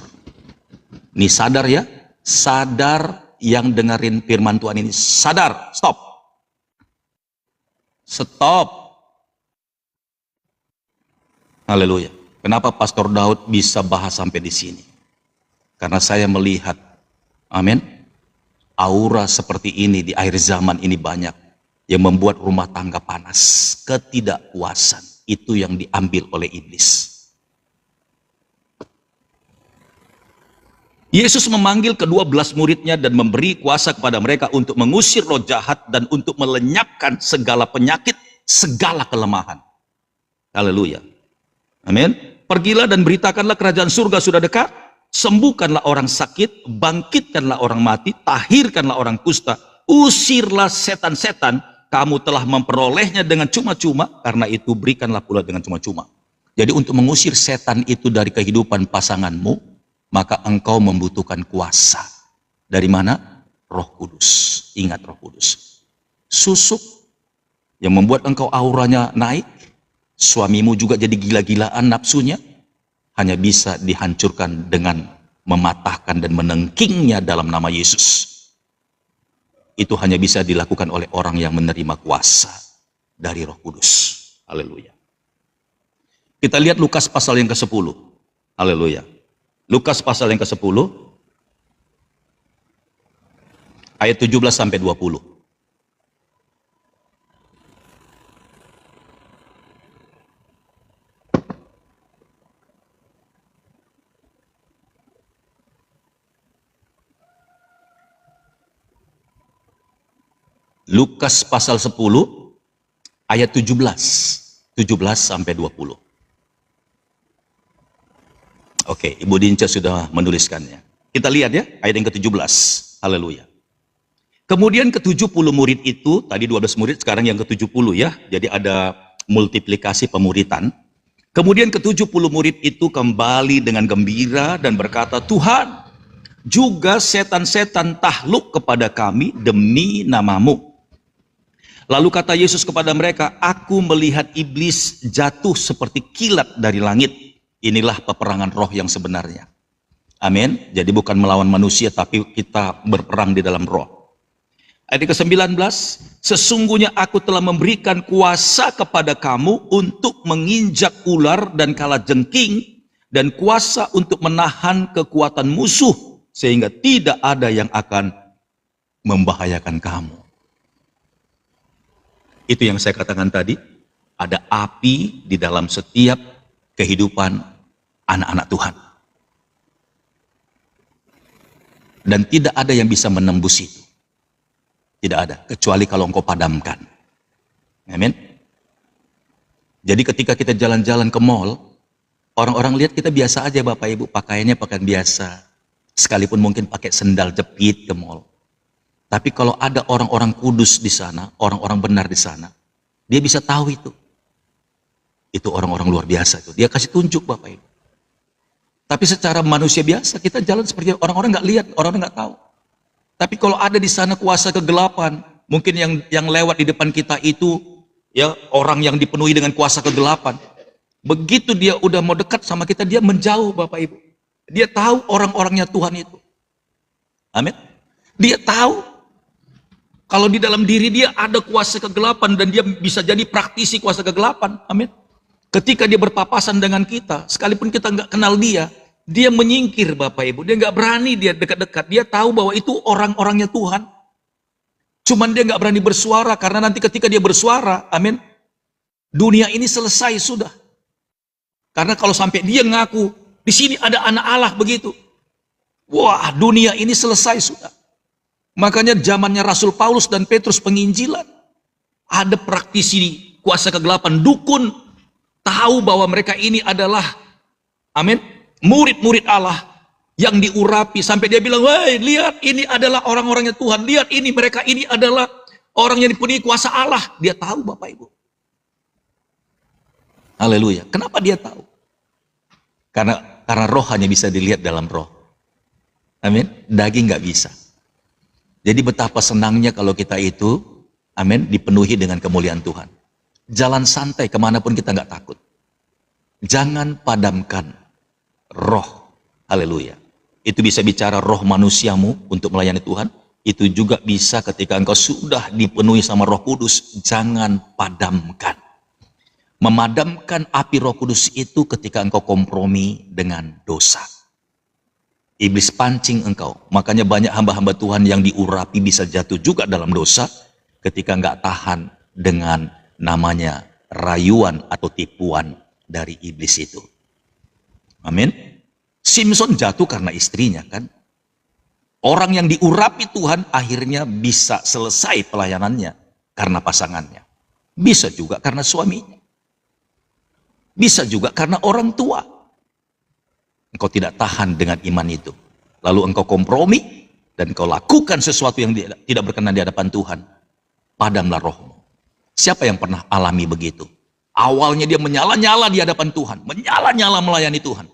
Nih sadar ya. Sadar yang dengerin firman Tuhan ini. Sadar. Stop. Stop. Haleluya. Kenapa Pastor Daud bisa bahas sampai di sini? Karena saya melihat, amin, aura seperti ini di akhir zaman ini banyak yang membuat rumah tangga panas. Ketidakpuasan itu yang diambil oleh iblis. Yesus memanggil ke-12 muridnya dan memberi kuasa kepada mereka untuk mengusir roh jahat dan untuk melenyapkan segala penyakit, segala kelemahan. Haleluya. Amin. Pergilah dan beritakanlah kerajaan surga sudah dekat. Sembuhkanlah orang sakit, bangkitkanlah orang mati, tahirkanlah orang kusta, usirlah setan-setan. Kamu telah memperolehnya dengan cuma-cuma, karena itu berikanlah pula dengan cuma-cuma. Jadi untuk mengusir setan itu dari kehidupan pasanganmu, maka engkau membutuhkan kuasa. Dari mana? Roh Kudus. Ingat Roh Kudus. Susuk yang membuat engkau auranya naik, suamimu juga jadi gila-gilaan nafsunya, hanya bisa dihancurkan dengan mematahkan dan menengkingnya dalam nama Yesus. Itu hanya bisa dilakukan oleh orang yang menerima kuasa dari Roh Kudus. Haleluya. Kita lihat Lukas pasal yang ke-10. Haleluya. Lukas pasal yang ke-10 ayat 17 sampai 20. Lukas pasal 10 ayat 17 sampai 20. Oke, Ibu Dinca sudah menuliskannya. Kita lihat ya, ayat yang ke-17. Haleluya. Kemudian ke-70 murid itu, tadi 12 murid, sekarang yang ke-70 ya. Jadi ada multiplikasi pemuritan. Kemudian ke-70 murid itu kembali dengan gembira dan berkata, Tuhan, juga setan-setan takluk kepada kami demi namamu. Lalu kata Yesus kepada mereka, aku melihat iblis jatuh seperti kilat dari langit. Inilah peperangan roh yang sebenarnya. Amin. Jadi bukan melawan manusia, tapi kita berperang di dalam roh. Ayat ke-19, sesungguhnya aku telah memberikan kuasa kepada kamu untuk menginjak ular dan kalajengking, dan kuasa untuk menahan kekuatan musuh, sehingga tidak ada yang akan membahayakan kamu. Itu yang saya katakan tadi, ada api di dalam setiap kehidupan anak-anak Tuhan. Dan tidak ada yang bisa menembus itu. Tidak ada, kecuali kalau engkau padamkan. Amin. Jadi ketika kita jalan-jalan ke mall, orang-orang lihat kita biasa aja Bapak Ibu, pakaiannya pakaian biasa. Sekalipun mungkin pakai sendal jepit ke mall. Tapi kalau ada orang-orang kudus di sana, orang-orang benar di sana, dia bisa tahu itu. Itu orang-orang luar biasa itu. Dia kasih tunjuk Bapak Ibu. Tapi secara manusia biasa kita jalan seperti orang-orang nggak lihat, orang-orang nggak tahu. Tapi kalau ada di sana kuasa kegelapan, Mungkin yang lewat di depan kita itu ya orang yang dipenuhi dengan kuasa kegelapan. Begitu dia udah mau dekat sama kita, dia menjauh, Bapak Ibu. Dia tahu orang-orangnya Tuhan itu. Amin. Dia tahu kalau di dalam diri dia ada kuasa kegelapan dan dia bisa jadi praktisi kuasa kegelapan. Amin. Ketika dia berpapasan dengan kita, sekalipun kita nggak kenal dia menyingkir, Bapak Ibu. Dia nggak berani dia dekat-dekat. Dia tahu bahwa itu orang-orangnya Tuhan. Cuman dia nggak berani bersuara karena nanti ketika dia bersuara, amin, dunia ini selesai sudah. Karena kalau sampai dia ngaku di sini ada anak Allah begitu, wah, dunia ini selesai sudah. Makanya zamannya Rasul Paulus dan Petrus penginjilan, ada praktisi kuasa kegelapan, dukun, tahu bahwa mereka ini adalah, amin, murid-murid Allah yang diurapi sampai dia bilang, wah, lihat ini adalah orang-orangnya Tuhan, lihat ini, mereka ini adalah orang yang dipenuhi kuasa Allah. Dia tahu, Bapak Ibu. Haleluya. Kenapa dia tahu? Karena roh hanya bisa dilihat dalam roh. Amin. Daging nggak bisa. Jadi betapa senangnya kalau kita itu, amin, dipenuhi dengan kemuliaan Tuhan. Jalan santai kemanapun kita nggak takut. Jangan padamkan roh. Haleluya. Itu bisa bicara roh manusiamu untuk melayani Tuhan. Itu juga bisa ketika engkau sudah dipenuhi sama Roh Kudus. Jangan padamkan. Memadamkan api Roh Kudus itu ketika engkau kompromi dengan dosa. Iblis pancing engkau. Makanya banyak hamba-hamba Tuhan yang diurapi bisa jatuh juga dalam dosa ketika enggak tahan dengan namanya rayuan atau tipuan dari iblis itu. Amin. Simpson jatuh karena istrinya kan. Orang yang diurapi Tuhan akhirnya bisa selesai pelayanannya karena pasangannya. Bisa juga karena suaminya. Bisa juga karena orang tua. Engkau tidak tahan dengan iman itu. Lalu engkau kompromi dan engkau lakukan sesuatu yang tidak berkenan di hadapan Tuhan. Padamlah rohmu. Siapa yang pernah alami begitu? Awalnya dia menyala-nyala di hadapan Tuhan. Menyala-nyala melayani Tuhan.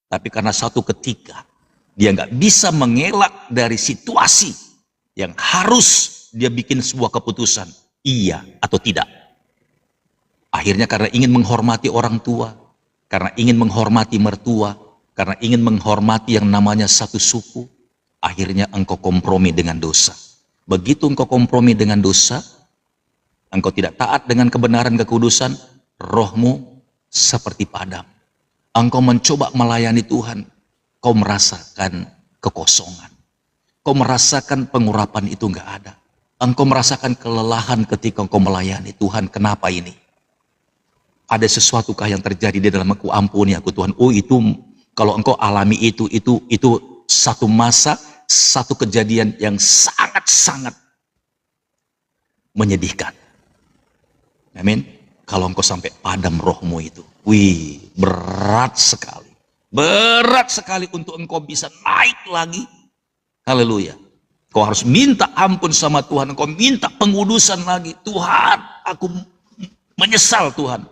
Tapi karena satu ketika dia nggak bisa mengelak dari situasi yang harus dia bikin sebuah keputusan, iya atau tidak. Akhirnya karena ingin menghormati orang tua, karena ingin menghormati mertua, karena ingin menghormati yang namanya satu suku, akhirnya engkau kompromi dengan dosa. Begitu engkau kompromi dengan dosa, engkau tidak taat dengan kebenaran kekudusan, rohmu seperti padam. Engkau mencoba melayani Tuhan, kau merasakan kekosongan. Kau merasakan pengurapan itu enggak ada. Engkau merasakan kelelahan ketika engkau melayani Tuhan. Kenapa ini? Ada sesuatukah yang terjadi di dalam aku? Ampuni aku Tuhan. Oh, itu kalau engkau alami itu satu masa, satu kejadian yang sangat-sangat menyedihkan. Amin. Kalau engkau sampai padam rohmu itu, wih, berat sekali. Berat sekali untuk engkau bisa naik lagi. Haleluya. Kau harus minta ampun sama Tuhan. Engkau minta pengudusan lagi. Tuhan, aku menyesal Tuhan.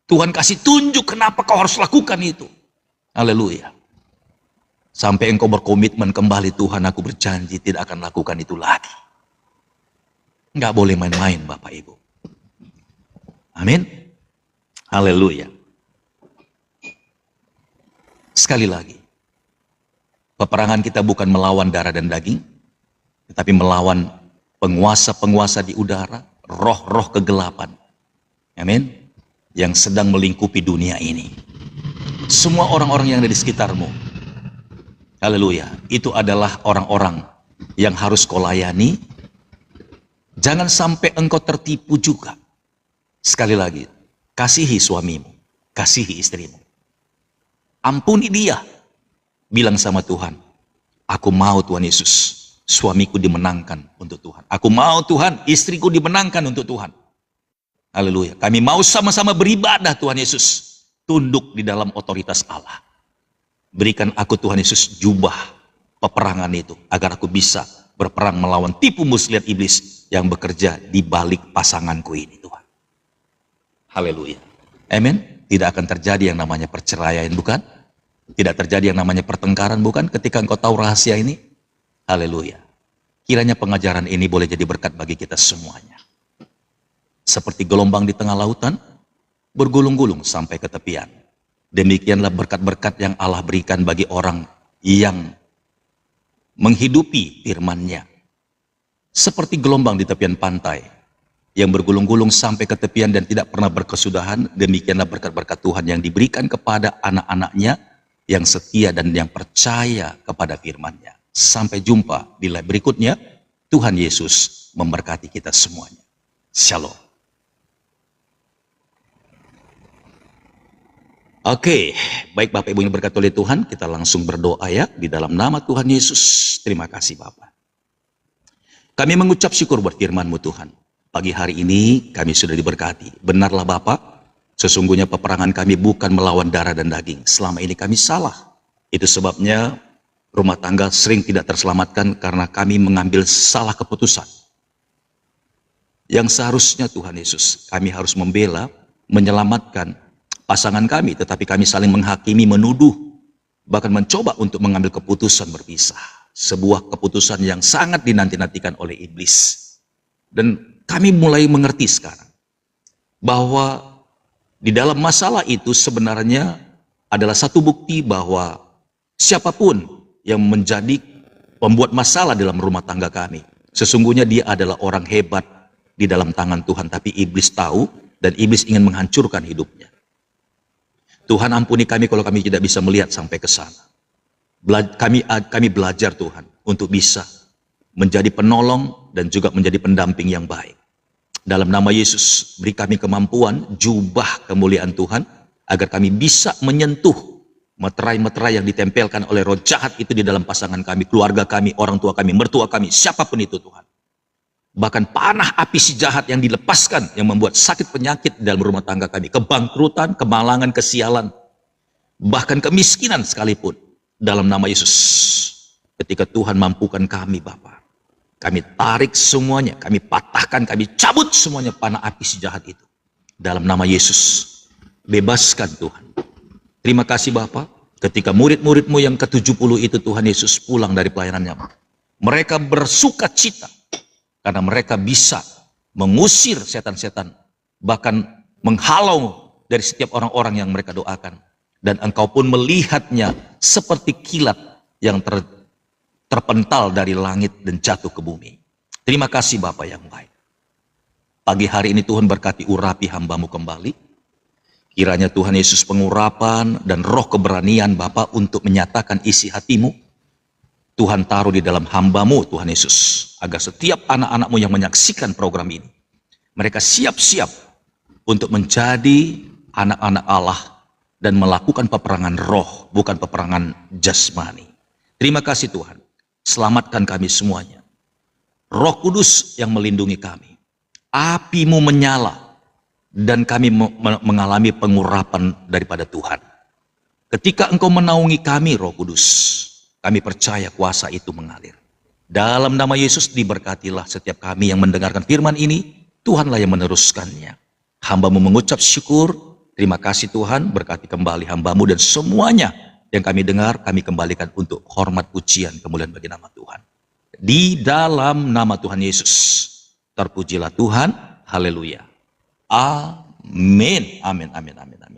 Tuhan kasih tunjuk kenapa kau harus lakukan itu. Haleluya. Sampai engkau berkomitmen kembali, Tuhan, aku berjanji tidak akan lakukan itu lagi. Nggak boleh main-main, Bapak Ibu. Amin. Haleluya. Sekali lagi, peperangan kita bukan melawan darah dan daging, tetapi melawan penguasa-penguasa di udara, roh-roh kegelapan. Amin. Yang sedang melingkupi dunia ini. Semua orang-orang yang ada di sekitarmu, haleluya, itu adalah orang-orang yang harus kau layani. Jangan sampai engkau tertipu juga. Sekali lagi, kasihi suamimu, kasihi istrimu. Ampuni dia. Bilang sama Tuhan, aku mau Tuhan Yesus, suamiku dimenangkan untuk Tuhan. Aku mau Tuhan, istriku dimenangkan untuk Tuhan. Haleluya. Kami mau sama-sama beribadah Tuhan Yesus. Tunduk di dalam otoritas Allah. Berikan aku Tuhan Yesus jubah peperangan itu, agar aku bisa berperang melawan tipu muslihat iblis yang bekerja di balik pasanganku ini Tuhan. Haleluya. Amin. Tidak akan terjadi yang namanya perceraian, bukan? Tidak terjadi yang namanya pertengkaran, bukan? Ketika engkau tahu rahasia ini. Haleluya. Kiranya pengajaran ini boleh jadi berkat bagi kita semuanya. Seperti gelombang di tengah lautan, bergulung-gulung sampai ke tepian. Demikianlah berkat-berkat yang Allah berikan bagi orang yang menghidupi firman-Nya. Seperti gelombang di tepian pantai, yang bergulung-gulung sampai ke tepian dan tidak pernah berkesudahan, demikianlah berkat-berkat Tuhan yang diberikan kepada anak-anak-Nya yang setia dan yang percaya kepada firman-Nya. Sampai jumpa di live berikutnya. Tuhan Yesus memberkati kita semuanya. Shalom. Oke, baik Bapak Ibu yang berkati oleh Tuhan, kita langsung berdoa ya di dalam nama Tuhan Yesus. Terima kasih Bapak. Kami mengucap syukur buat firman-Mu Tuhan. Pagi hari ini kami sudah diberkati. Benarlah Bapak, sesungguhnya peperangan kami bukan melawan darah dan daging. Selama ini kami salah. Itu sebabnya rumah tangga sering tidak terselamatkan karena kami mengambil salah keputusan. Yang seharusnya Tuhan Yesus, kami harus membela, menyelamatkan pasangan kami, tetapi kami saling menghakimi, menuduh, bahkan mencoba untuk mengambil keputusan berpisah. Sebuah keputusan yang sangat dinanti-nantikan oleh iblis. Dan kami mulai mengerti sekarang bahwa di dalam masalah itu sebenarnya adalah satu bukti bahwa siapapun yang menjadi pembuat masalah dalam rumah tangga kami, sesungguhnya dia adalah orang hebat di dalam tangan Tuhan, tapi iblis tahu dan iblis ingin menghancurkan hidupnya. Tuhan ampuni kami kalau kami tidak bisa melihat sampai ke sana. Kami belajar Tuhan untuk bisa menjadi penolong dan juga menjadi pendamping yang baik. Dalam nama Yesus, beri kami kemampuan, jubah kemuliaan Tuhan, agar kami bisa menyentuh meterai-meterai yang ditempelkan oleh roh jahat itu di dalam pasangan kami, keluarga kami, orang tua kami, mertua kami, siapapun itu Tuhan. Bahkan panah api si jahat yang dilepaskan, yang membuat sakit penyakit dalam rumah tangga kami, kebangkrutan, kemalangan, kesialan, bahkan kemiskinan sekalipun, dalam nama Yesus. Ketika Tuhan mampukan kami Bapa, kami tarik semuanya, kami patahkan, kami cabut semuanya panah api si jahat itu. Dalam nama Yesus, bebaskan Tuhan. Terima kasih Bapa, ketika murid-murid-Mu yang ke-70 itu Tuhan Yesus pulang dari pelayanannya, mereka bersuka cita, karena mereka bisa mengusir setan-setan, bahkan menghalau dari setiap orang-orang yang mereka doakan. Dan Engkau pun melihatnya seperti kilat yang terpental dari langit dan jatuh ke bumi. Terima kasih Bapa yang baik. Pagi hari ini Tuhan berkati urapi hamba-Mu kembali. Kiranya Tuhan Yesus pengurapan dan roh keberanian Bapa untuk menyatakan isi hati-Mu, Tuhan taruh di dalam hamba-Mu Tuhan Yesus, agar setiap anak-anak-Mu yang menyaksikan program ini, mereka siap-siap untuk menjadi anak-anak Allah dan melakukan peperangan roh, bukan peperangan jasmani. Terima kasih Tuhan, selamatkan kami semuanya. Roh Kudus yang melindungi kami, api-Mu menyala, dan kami mengalami pengurapan daripada Tuhan. Ketika Engkau menaungi kami Roh Kudus, kami percaya kuasa itu mengalir. Dalam nama Yesus diberkatilah setiap kami yang mendengarkan firman ini. Tuhanlah yang meneruskannya. Hamba-Mu mengucap syukur. Terima kasih Tuhan, berkati kembali hamba-Mu dan semuanya yang kami dengar, kami kembalikan untuk hormat pujian kemuliaan bagi nama Tuhan. Di dalam nama Tuhan Yesus, terpujilah Tuhan. Haleluya. Amin. Amin. Amin. Amin. Amin.